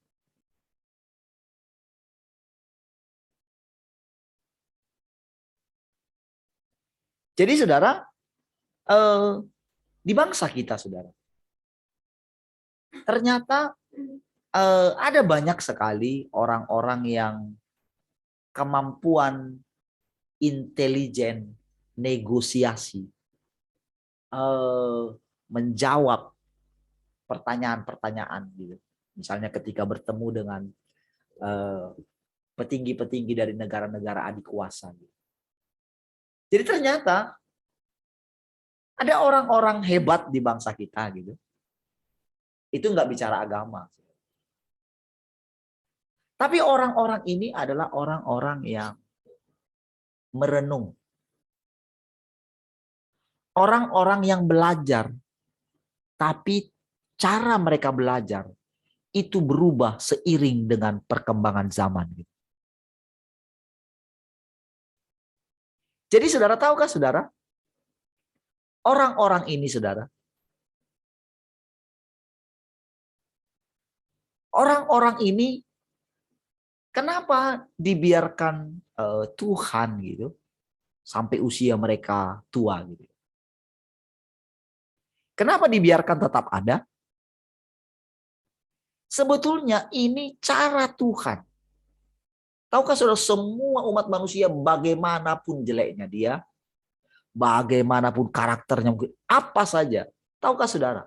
Jadi saudara, di bangsa kita saudara, ternyata ada banyak sekali orang-orang yang kemampuan intelijen negosiasi, menjawab pertanyaan-pertanyaan gitu. Misalnya ketika bertemu dengan petinggi-petinggi dari negara-negara adik kuasa. Gitu. Jadi ternyata ada orang-orang hebat di bangsa kita gitu. Itu nggak bicara agama. Tapi orang-orang ini adalah orang-orang yang merenung. Orang-orang yang belajar. Tapi cara mereka belajar itu berubah seiring dengan perkembangan zaman. Jadi saudara tahukah saudara? Orang-orang ini saudara. Orang-orang ini kenapa dibiarkan Tuhan gitu sampai usia mereka tua gitu? Kenapa dibiarkan tetap ada? Sebetulnya ini cara Tuhan. Tahukah saudara, semua umat manusia bagaimanapun jeleknya dia, bagaimanapun karakternya, apa saja. Tahukah saudara,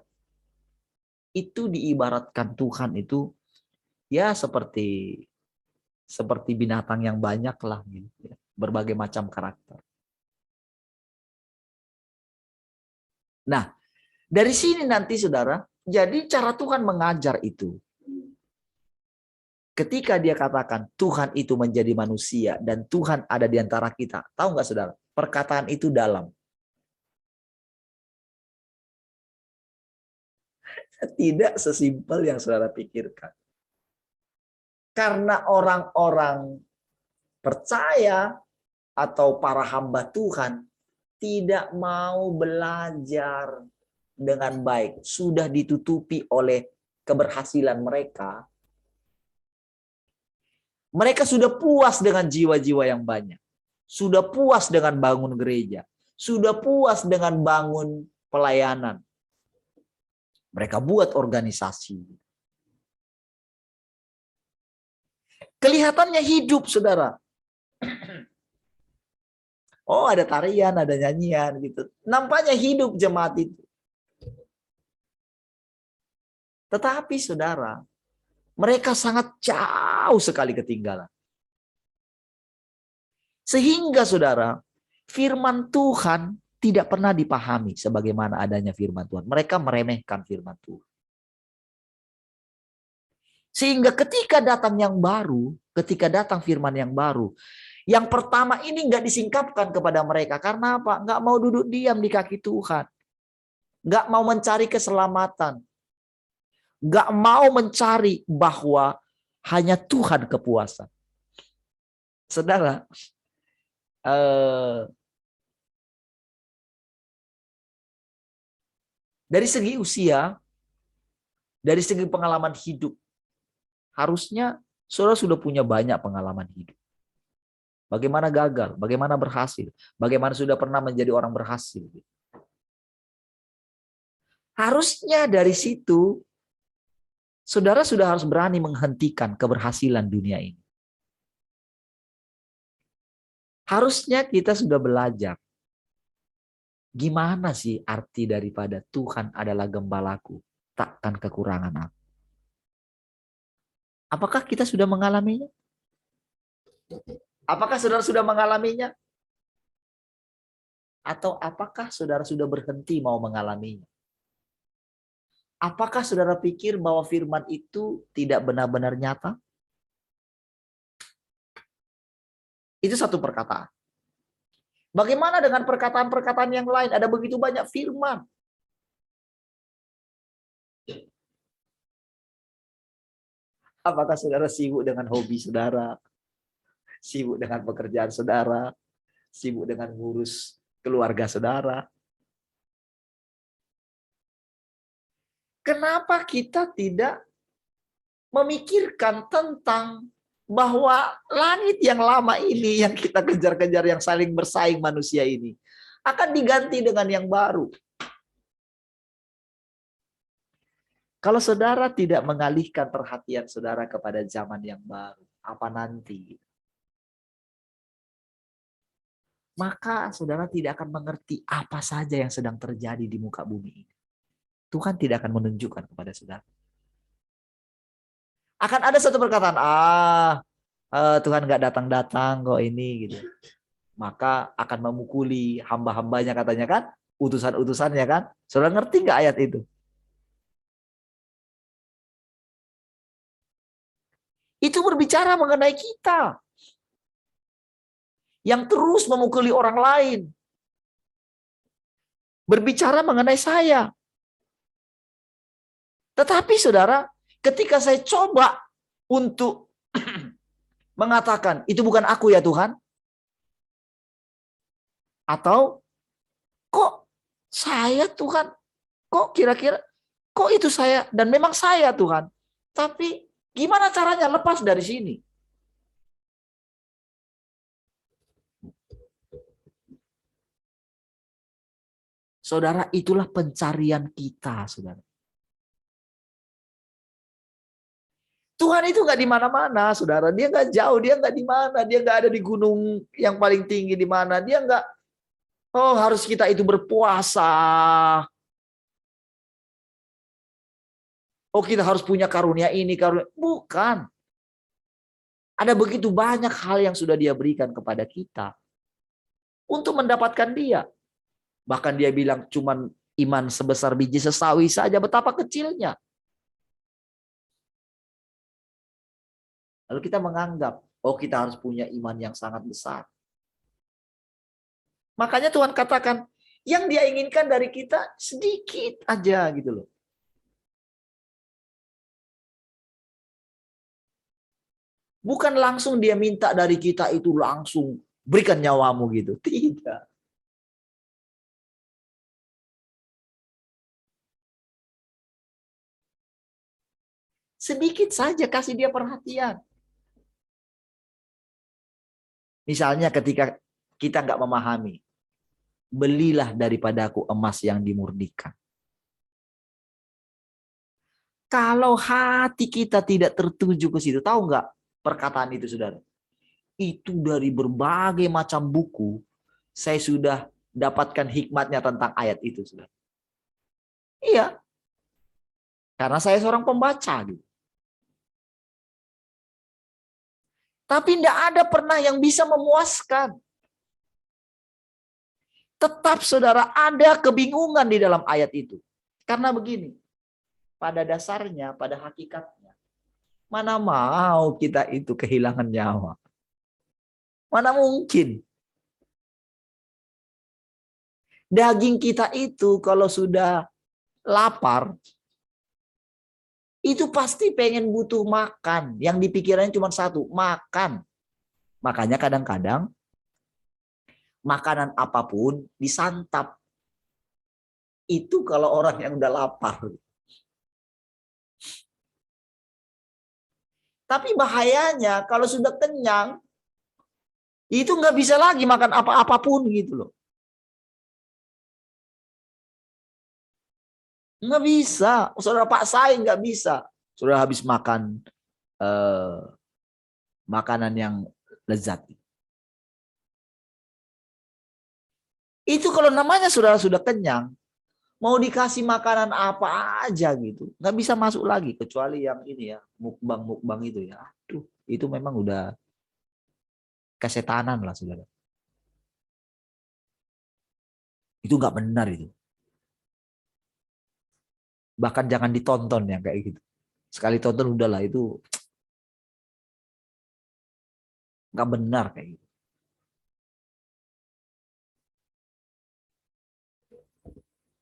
itu diibaratkan Tuhan itu ya seperti binatang yang banyak lah, gitu, ya. Berbagai macam karakter. Nah, dari sini nanti saudara, jadi cara Tuhan mengajar itu. Ketika dia katakan Tuhan itu menjadi manusia dan Tuhan ada di antara kita. Tahu nggak saudara? Perkataan itu dalam. Tidak sesimpel yang saudara pikirkan. Karena orang-orang percaya atau para hamba Tuhan tidak mau belajar dengan baik. Sudah ditutupi oleh keberhasilan mereka. Mereka sudah puas dengan jiwa-jiwa yang banyak. Sudah puas dengan bangun gereja. Sudah puas dengan bangun pelayanan. Mereka buat organisasi. Kelihatannya hidup, saudara. Oh, ada tarian, ada nyanyian gitu. Nampaknya hidup jemaat itu. Tetapi, saudara, mereka sangat jauh sekali ketinggalan. Sehingga saudara, firman Tuhan tidak pernah dipahami sebagaimana adanya firman Tuhan. Mereka meremehkan firman Tuhan. Sehingga ketika datang yang baru, ketika datang firman yang baru, yang pertama ini nggak disingkapkan kepada mereka. Karena apa? Nggak mau duduk diam di kaki Tuhan. Nggak mau mencari keselamatan. Nggak mau mencari bahwa hanya Tuhan kepuasan. Saudara, dari segi usia, dari segi pengalaman hidup, harusnya saudara sudah punya banyak pengalaman hidup. Bagaimana gagal, bagaimana berhasil, bagaimana sudah pernah menjadi orang berhasil. Harusnya dari situ, saudara sudah harus berani menghentikan keberhasilan dunia ini. Harusnya kita sudah belajar Gimana sih arti daripada Tuhan adalah gembalaku, takkan kekurangan aku? Apakah kita sudah mengalaminya? Apakah saudara sudah mengalaminya? Atau apakah saudara sudah berhenti mau mengalaminya? Apakah saudara pikir bahwa firman itu tidak benar-benar nyata? Itu satu perkataan. Bagaimana dengan perkataan-perkataan yang lain? Ada begitu banyak firman. Apakah saudara sibuk dengan hobi saudara? Sibuk dengan pekerjaan saudara? Sibuk dengan ngurus keluarga saudara? Kenapa kita tidak memikirkan tentang bahwa langit yang lama ini yang kita kejar-kejar, yang saling bersaing manusia ini, akan diganti dengan yang baru. Kalau saudara tidak mengalihkan perhatian saudara kepada zaman yang baru, apa nanti? Maka saudara tidak akan mengerti apa saja yang sedang terjadi di muka bumi ini. Tuhan tidak akan menunjukkan kepada saudara. Akan ada satu perkataan, Tuhan nggak datang-datang kok ini gitu. Maka akan memukuli hamba-hambanya katanya kan, utusan-utusannya kan. Saudara ngerti nggak ayat itu? Itu berbicara mengenai kita yang terus memukuli orang lain. Berbicara mengenai saya. Tetapi saudara, ketika saya coba untuk mengatakan, itu bukan aku ya Tuhan. Atau, kok saya Tuhan? Kok kira-kira, kok itu saya? Dan memang saya Tuhan. Tapi gimana caranya lepas dari sini? Saudara, itulah pencarian kita, saudara. Tuhan itu nggak di mana-mana, saudara. Dia nggak jauh, dia nggak di mana, dia nggak ada di gunung yang paling tinggi di mana. Dia nggak, harus kita itu berpuasa. Kita harus punya karunia ini, karunia. Bukan. Ada begitu banyak hal yang sudah dia berikan kepada kita untuk mendapatkan dia. Bahkan dia bilang cuman iman sebesar biji sesawi saja, betapa kecilnya. Lalu kita menganggap, kita harus punya iman yang sangat besar. Makanya Tuhan katakan, yang dia inginkan dari kita sedikit aja gitu loh. Bukan langsung dia minta dari kita itu langsung berikan nyawamu gitu. Tidak. Sedikit saja kasih dia perhatian. Misalnya ketika kita nggak memahami, belilah daripadaku emas yang dimurnikan. Kalau hati kita tidak tertuju ke situ, tahu nggak perkataan itu, saudara? Itu dari berbagai macam buku, saya sudah dapatkan hikmatnya tentang ayat itu, saudara. Iya, karena saya seorang pembaca gitu. Tapi tidak ada pernah yang bisa memuaskan. Tetap saudara ada kebingungan di dalam ayat itu. Karena begini, pada dasarnya, pada hakikatnya, mana mau kita itu kehilangan nyawa? Mana mungkin? Daging kita itu kalau sudah lapar, itu pasti pengen butuh makan. Yang dipikirannya cuma satu, makan. Makanya kadang-kadang makanan apapun disantap. Itu kalau orang yang udah lapar. Tapi bahayanya kalau sudah kenyang, itu nggak bisa lagi makan apa-apapun gitu loh. Nggak bisa. Saudara paksain nggak bisa. Saudara habis makan makanan yang lezat. Itu kalau namanya saudara sudah kenyang, mau dikasih makanan apa aja gitu, nggak bisa masuk lagi kecuali yang ini ya, mukbang itu ya. Aduh, itu memang udah kesetanan lah saudara. Itu nggak benar itu. Bahkan jangan ditonton yang kayak gitu. Sekali tonton udahlah itu nggak benar kayak gitu.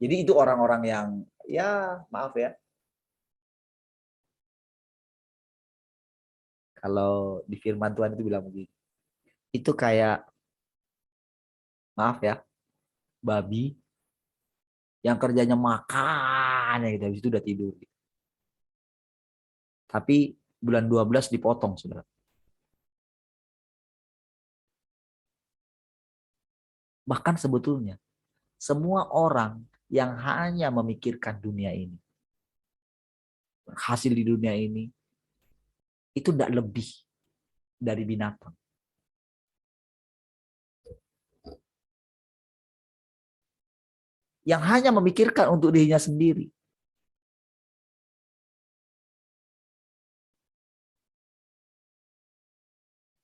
Jadi itu orang-orang yang ya maaf ya. Kalau di firman Tuhan itu bilang begini. Itu kayak maaf ya, babi yang kerjanya makan ya gitu, habis itu udah tidur. Tapi bulan 12 dipotong, saudara. Bahkan sebetulnya semua orang yang hanya memikirkan dunia ini, hasil di dunia ini, itu tidak lebih dari binatang. Yang hanya memikirkan untuk dirinya sendiri.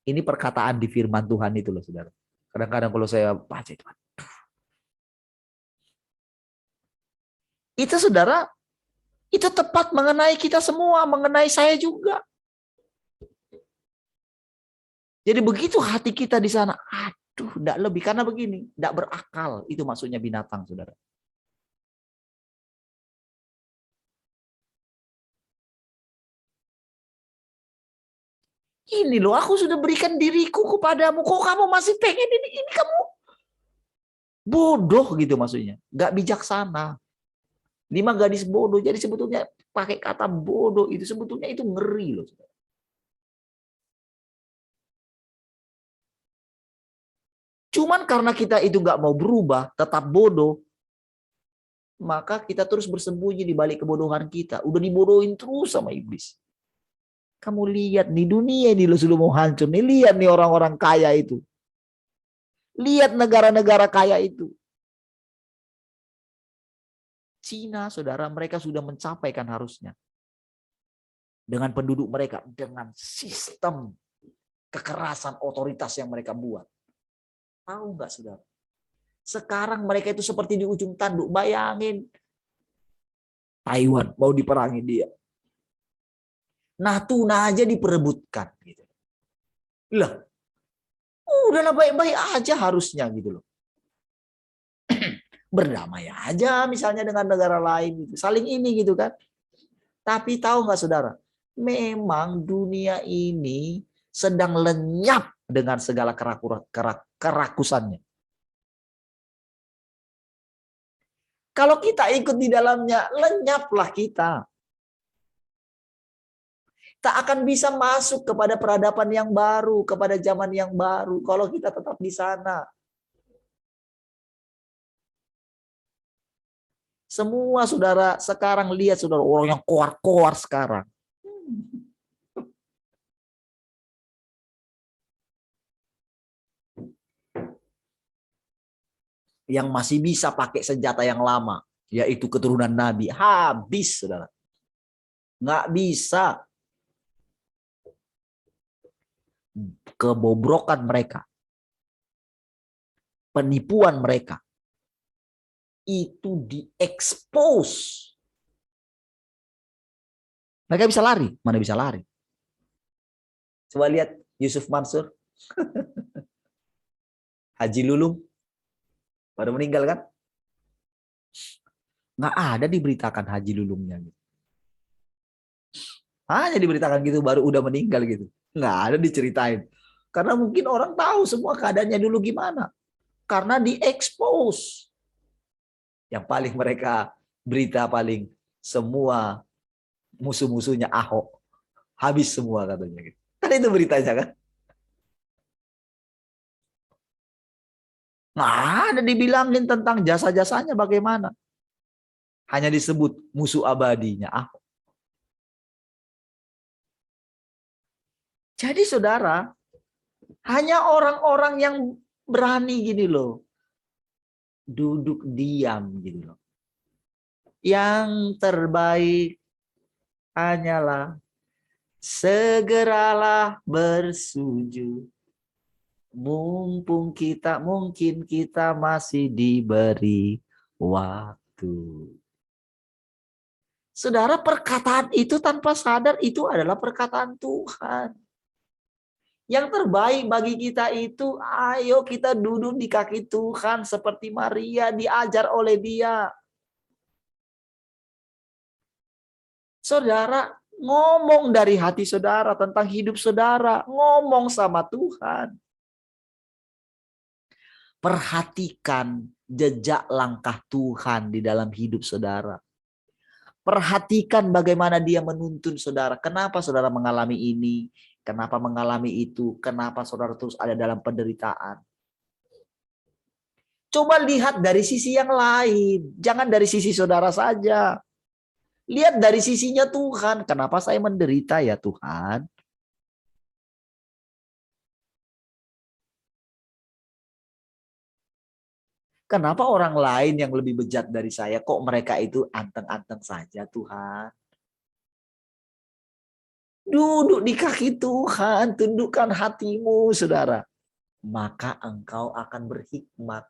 Ini perkataan di firman Tuhan itu loh, saudara. Kadang-kadang kalau saya baca itu saudara, itu tepat mengenai kita semua, mengenai saya juga. Jadi begitu hati kita di sana, aduh, tidak lebih. Karena begini, tidak berakal. Itu maksudnya binatang, saudara. Ini loh, aku sudah berikan diriku kepadamu. Kok kamu masih pengen ini kamu bodoh gitu maksudnya. Nggak bijaksana. 5 gadis bodoh. Jadi sebetulnya pakai kata bodoh itu sebetulnya itu ngeri loh. Cuman karena kita itu nggak mau berubah, tetap bodoh, maka kita terus bersembunyi di balik kebodohan kita. Udah dibodohin terus sama iblis. Kamu lihat nih dunia ini loh sudah mau hancur. Nih lihat nih orang-orang kaya itu. Lihat negara-negara kaya itu. Cina, saudara, mereka sudah mencapai kan harusnya. Dengan penduduk mereka, dengan sistem kekerasan otoritas yang mereka buat. Tahu nggak, saudara? Sekarang mereka itu seperti di ujung tanduk. Bayangin, Taiwan mau diperangi dia. Natuna aja diperebutkan. Gitu. Lah, udahlah baik-baik aja harusnya gitu loh. Berdamai aja misalnya dengan negara lain. Gitu. Saling ini gitu kan. Tapi tahu nggak saudara? Memang dunia ini sedang lenyap dengan segala kerakusannya. Kalau kita ikut di dalamnya, lenyaplah kita. Tak akan bisa masuk kepada peradaban yang baru, kepada zaman yang baru, kalau kita tetap di sana. Semua saudara sekarang lihat saudara, orang yang koar-koar sekarang. Yang masih bisa pakai senjata yang lama, yaitu keturunan Nabi. Habis, saudara. Nggak bisa. Kebobrokan mereka, penipuan mereka, itu diekspos. Mereka bisa lari, mana bisa lari. Coba lihat Yusuf Mansur, Haji Lulung, baru meninggal kan? Nggak ada diberitakan Haji Lulungnya. Hanya diberitakan gitu, baru udah meninggal gitu. Nggak ada diceritain. Karena mungkin orang tahu semua keadaannya dulu gimana. Karena diekspos. Yang paling mereka berita paling semua musuh-musuhnya Ahok habis semua katanya. Kan itu beritanya kan. Nggak ada dibilangin tentang jasa-jasanya bagaimana. Hanya disebut musuh abadinya Ahok. Jadi saudara, hanya orang-orang yang berani gini loh. duduk diam gitu loh. Yang terbaik hanyalah segeralah bersujud. Mungkin kita masih diberi waktu. Saudara, perkataan itu tanpa sadar itu adalah perkataan Tuhan. Yang terbaik bagi kita itu, ayo kita duduk di kaki Tuhan seperti Maria diajar oleh Dia. Saudara, ngomong dari hati saudara tentang hidup saudara, ngomong sama Tuhan. Perhatikan jejak langkah Tuhan di dalam hidup saudara. Perhatikan bagaimana Dia menuntun saudara. Kenapa saudara mengalami ini? Kenapa mengalami itu? Kenapa saudara terus ada dalam penderitaan? Coba lihat dari sisi yang lain. Jangan dari sisi saudara saja. Lihat dari sisinya Tuhan. Kenapa saya menderita ya Tuhan? Kenapa orang lain yang lebih bejat dari saya, kok mereka itu anteng-anteng saja Tuhan? Duduk di kaki Tuhan, tundukkan hatimu saudara. Maka engkau akan berhikmat.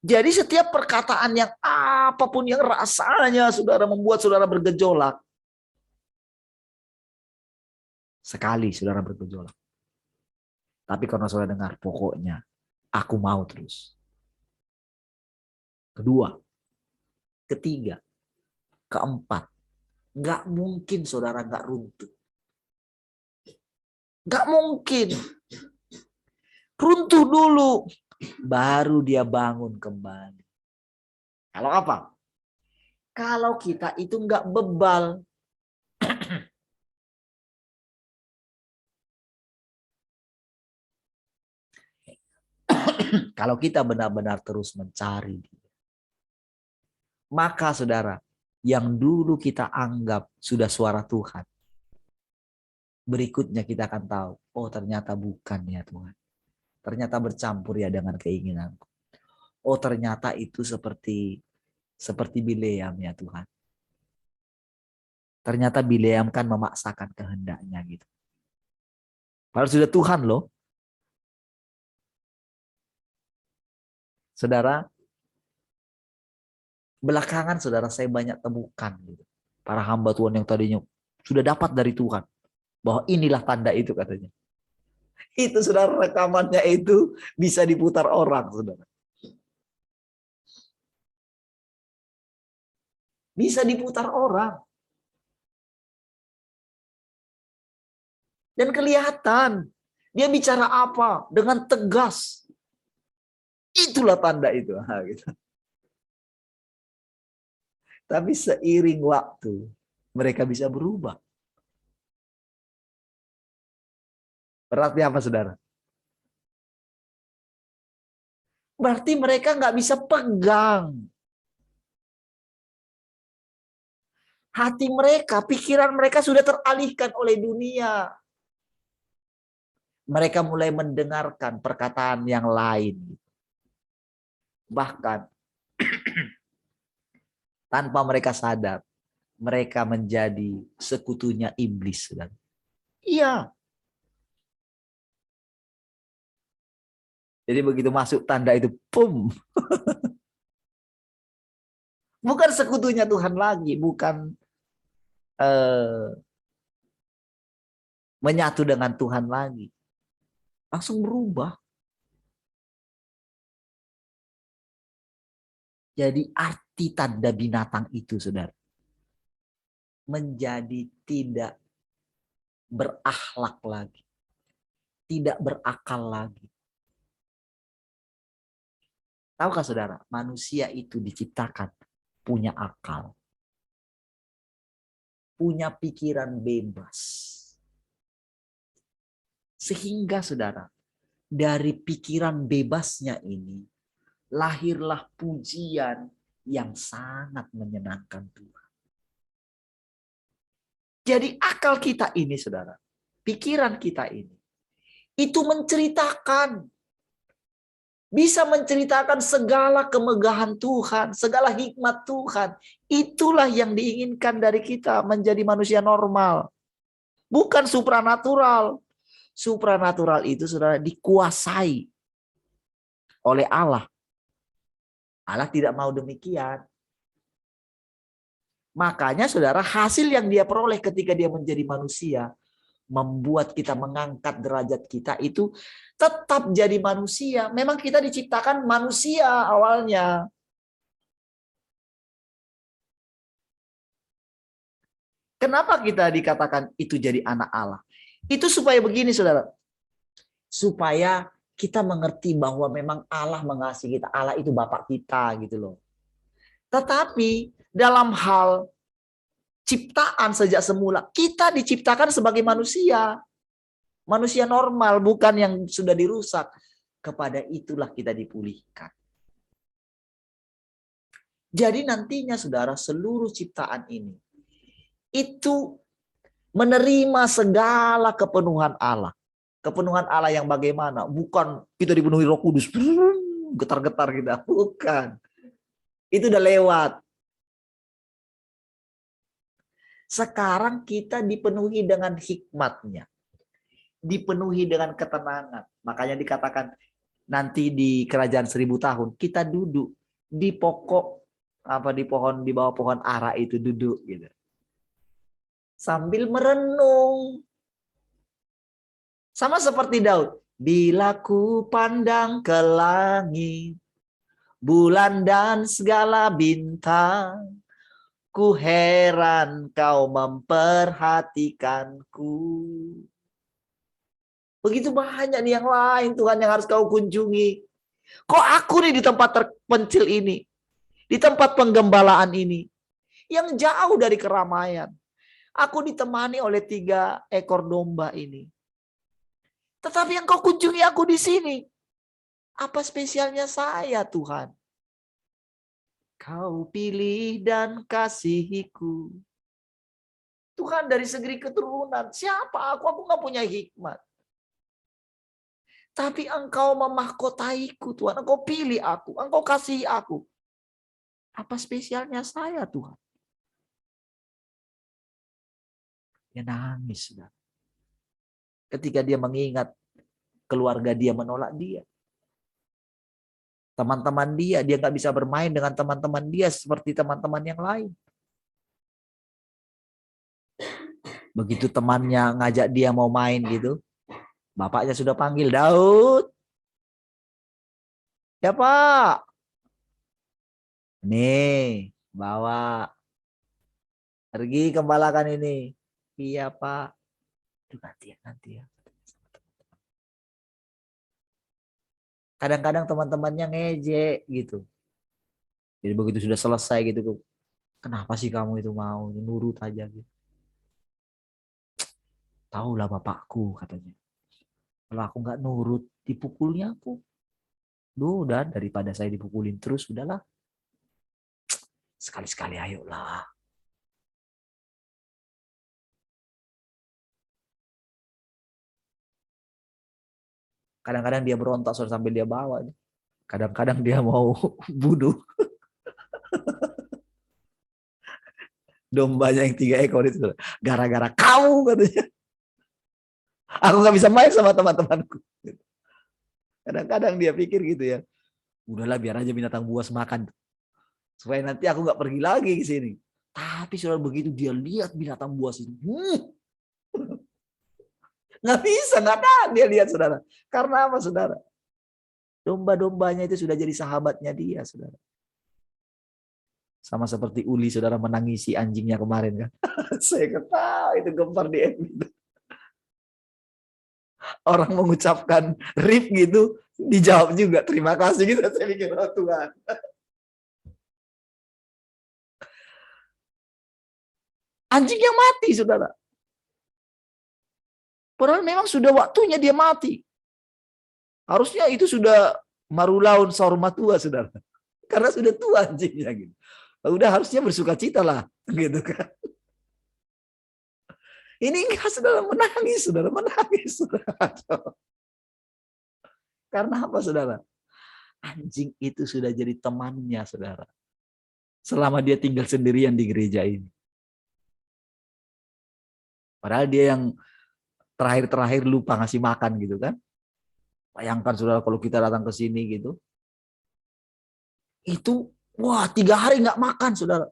Jadi setiap perkataan yang apapun yang rasanya saudara membuat saudara bergejolak. Sekali saudara bergejolak. Tapi karena saudara dengar, pokoknya aku mau terus. Kedua, ketiga, keempat, nggak mungkin saudara nggak runtuh. Nggak mungkin. Runtuh dulu, baru dia bangun kembali. Kalau apa? Kalau kita itu nggak bebal. Kalau kita benar-benar terus mencari dia. Maka saudara, yang dulu kita anggap sudah suara Tuhan. Berikutnya kita akan tahu, oh ternyata bukan ya Tuhan. Ternyata bercampur ya dengan keinginanku. Oh ternyata itu seperti Bileam ya Tuhan. Ternyata Bileam kan memaksakan kehendaknya gitu. Padahal sudah Tuhan loh. Saudara, belakangan saudara saya banyak temukan gitu. Para hamba Tuhan yang tadinya sudah dapat dari Tuhan. Bahwa inilah tanda itu katanya. Itu saudara rekamannya itu bisa diputar orang saudara. Bisa diputar orang. Dan kelihatan. Dia bicara apa? Dengan tegas. Itulah tanda itu. Gitu. Tapi seiring waktu. Mereka bisa berubah. Berarti apa saudara? Berarti mereka nggak bisa pegang. Hati mereka, pikiran mereka sudah teralihkan oleh dunia. Mereka mulai mendengarkan perkataan yang lain. Bahkan tanpa mereka sadar, mereka menjadi sekutunya iblis. Iya. Jadi begitu masuk tanda itu, pum. Bukan sekutunya Tuhan lagi, bukan menyatu dengan Tuhan lagi. Langsung berubah. Jadi arti tanda binatang itu, saudara, menjadi tidak berakhlak lagi. Tidak berakal lagi. Tahukah saudara, manusia itu diciptakan punya akal. Punya pikiran bebas. Sehingga saudara, dari pikiran bebasnya ini, lahirlah pujian yang sangat menyenangkan Tuhan. Jadi akal kita ini saudara, pikiran kita ini, itu menceritakan. Bisa menceritakan segala kemegahan Tuhan, segala hikmat Tuhan. Itulah yang diinginkan dari kita menjadi manusia normal. Bukan supranatural. Supranatural itu saudara dikuasai oleh Allah. Allah tidak mau demikian. Makanya saudara hasil yang dia peroleh ketika dia menjadi manusia membuat kita mengangkat derajat kita itu tetap jadi manusia. Memang kita diciptakan manusia awalnya. Kenapa kita dikatakan itu jadi anak Allah? Itu supaya begini saudara. Supaya kita mengerti bahwa memang Allah mengasihi kita. Allah itu Bapak kita gitu loh. Tetapi dalam hal ciptaan sejak semula, kita diciptakan sebagai manusia. Manusia normal, bukan yang sudah dirusak. Kepada itulah kita dipulihkan. Jadi nantinya saudara, seluruh ciptaan ini itu menerima segala kepenuhan Allah. Kepenuhan Allah yang bagaimana? Bukan kita dipenuhi Roh Kudus, getar-getar kita. Bukan. Itu udah lewat. Sekarang kita dipenuhi dengan hikmatnya. Dipenuhi dengan ketenangan. Makanya dikatakan nanti di kerajaan 1000 tahun kita duduk di pokok di pohon, di bawah pohon ara itu duduk gitu. Sambil merenung. Sama seperti Daud. Bila ku pandang ke langit, bulan dan segala bintang, ku heran kau memperhatikanku. Begitu banyak nih yang lain Tuhan yang harus kau kunjungi. Kok aku nih di tempat terpencil ini, di tempat penggembalaan ini, yang jauh dari keramaian. Aku ditemani oleh 3 ekor domba ini. Tetapi yang kau kunjungi aku di sini. Apa spesialnya saya Tuhan? Kau pilih dan kasihiku. Tuhan dari segi keturunan. Siapa aku? Aku gak punya hikmat. Tapi engkau memahkotaiku Tuhan. Engkau pilih aku. Engkau kasihi aku. Apa spesialnya saya Tuhan? Dia nangis. Saudara. Ketika dia mengingat keluarga dia menolak dia. Teman-teman dia nggak bisa bermain dengan teman-teman dia seperti teman-teman yang lain. Begitu temannya ngajak dia mau main gitu, bapaknya sudah panggil, Daud. Ya Pak. Nih, bawa. Pergi gembalakan ini. Iya Pak. Itu nanti ya. Kadang-kadang teman-temannya ngejek gitu. Jadi begitu sudah selesai gitu, kenapa sih kamu itu mau nurut aja gitu. Taulah bapakku katanya. Kalau aku nggak nurut, dipukulnya aku. Udah daripada saya dipukulin terus, udahlah. Sekali-sekali ayolah. Kadang-kadang dia berontak sambil dia bawa. Kadang-kadang dia mau bunuh. Dombanya yang 3 ekor itu. Gara-gara kamu katanya. Aku gak bisa main sama teman-temanku. Kadang-kadang dia pikir gitu ya. Udahlah biar aja binatang buas makan. Supaya nanti aku gak pergi lagi ke sini. Tapi saudara begitu dia lihat binatang buas itu. Nggak bisa, nggak ada dia lihat saudara. Karena apa saudara? Domba-dombanya itu sudah jadi sahabatnya dia saudara. Sama seperti Uli saudara menangisi anjingnya kemarin kan. Saya ketawa itu gempar di FB. Orang mengucapkan rip gitu, dijawab juga terima kasih gitu. Saya pikir oh Tuhan. Anjing yang mati saudara. Padahal memang sudah waktunya dia mati. Harusnya itu sudah marulaun saurmatua saudara. Karena sudah tua anjingnya gitu. Udah harusnya bersukacita lah gitu kan. Ini enggak saudara menangis saudara. Karena apa, saudara? Anjing itu sudah jadi temannya, saudara. Selama dia tinggal sendirian di gereja ini. Padahal dia yang terakhir-terakhir lupa ngasih makan gitu kan. Bayangkan saudara kalau kita datang ke sini gitu. Itu, wah 3 hari nggak makan, saudara.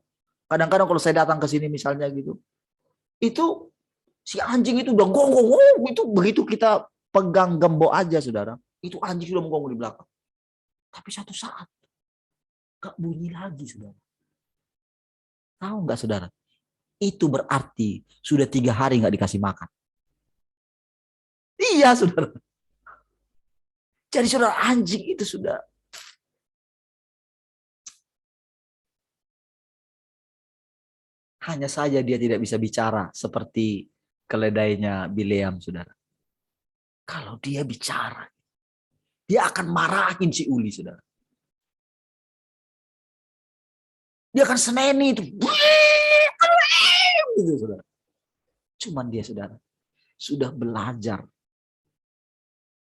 Kadang-kadang kalau saya datang ke sini misalnya gitu. Itu si anjing itu udah gonggong. Itu begitu kita pegang gembok aja, saudara. Itu anjing sudah menggonggong di belakang. Tapi satu saat gak bunyi lagi, saudara. Tahu nggak, saudara? Itu berarti sudah 3 hari nggak dikasih makan. Iya, saudara. Jadi saudara, anjing itu sudah. Hanya saja dia tidak bisa bicara seperti keledainya Bileam, saudara. Kalau dia bicara, dia akan marahin si Uli, saudara. Dia akan seneni itu. Gitu, saudara. Cuman dia, saudara, sudah belajar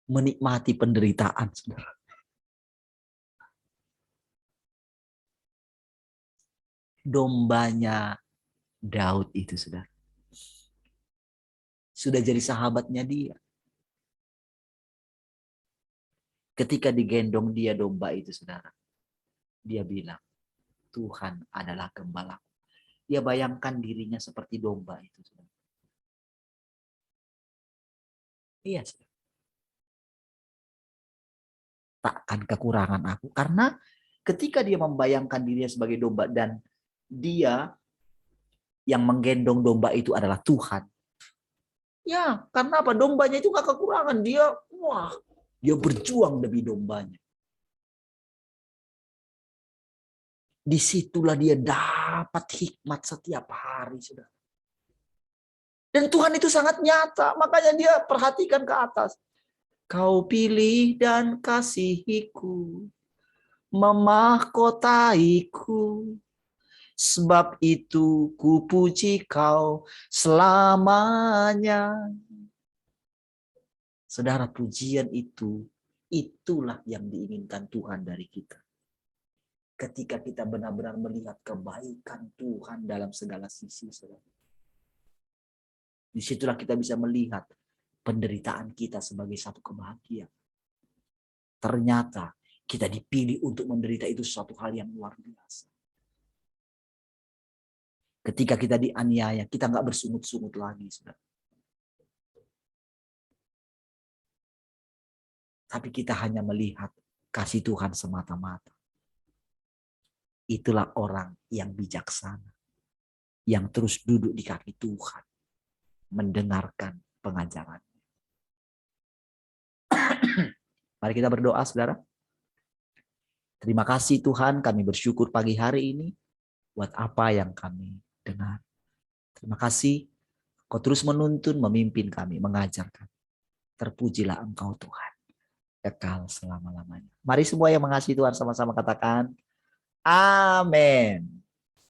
menikmati penderitaan, saudara. Dombanya Daud itu, saudara, sudah jadi sahabatnya dia. Ketika digendong dia domba itu, saudara, dia bilang, Tuhan adalah gembalaku. Dia bayangkan dirinya seperti domba itu, saudara. Iya, saudara. Takkan kekurangan aku. Karena ketika dia membayangkan dirinya sebagai domba dan dia yang menggendong domba itu adalah Tuhan. Ya, karena apa? Dombanya itu gak kekurangan. Dia berjuang demi dombanya. Disitulah dia dapat hikmat setiap hari, saudara. Dan Tuhan itu sangat nyata. Makanya dia perhatikan ke atas. Kau pilih dan kasihiku, memahkotaiku. Sebab itu ku puji kau selamanya. Saudara, pujian itu, itulah yang diinginkan Tuhan dari kita. Ketika kita benar-benar melihat kebaikan Tuhan dalam segala sisi, saudara. Disitulah kita bisa melihat penderitaan kita sebagai satu kebahagiaan. Ternyata kita dipilih untuk menderita itu suatu hal yang luar biasa. Ketika kita dianiaya, kita nggak bersungut-sungut lagi, saudara. Tapi kita hanya melihat kasih Tuhan semata-mata. Itulah orang yang bijaksana, yang terus duduk di kaki Tuhan, mendengarkan pengajarannya. Mari kita berdoa, saudara. Terima kasih Tuhan, kami bersyukur pagi hari ini buat apa yang kami dengar. Terima kasih, Kau terus menuntun, memimpin kami, mengajar kami. Terpujilah Engkau Tuhan, kekal selama-lamanya. Mari semua yang mengasihi Tuhan sama-sama katakan, amin.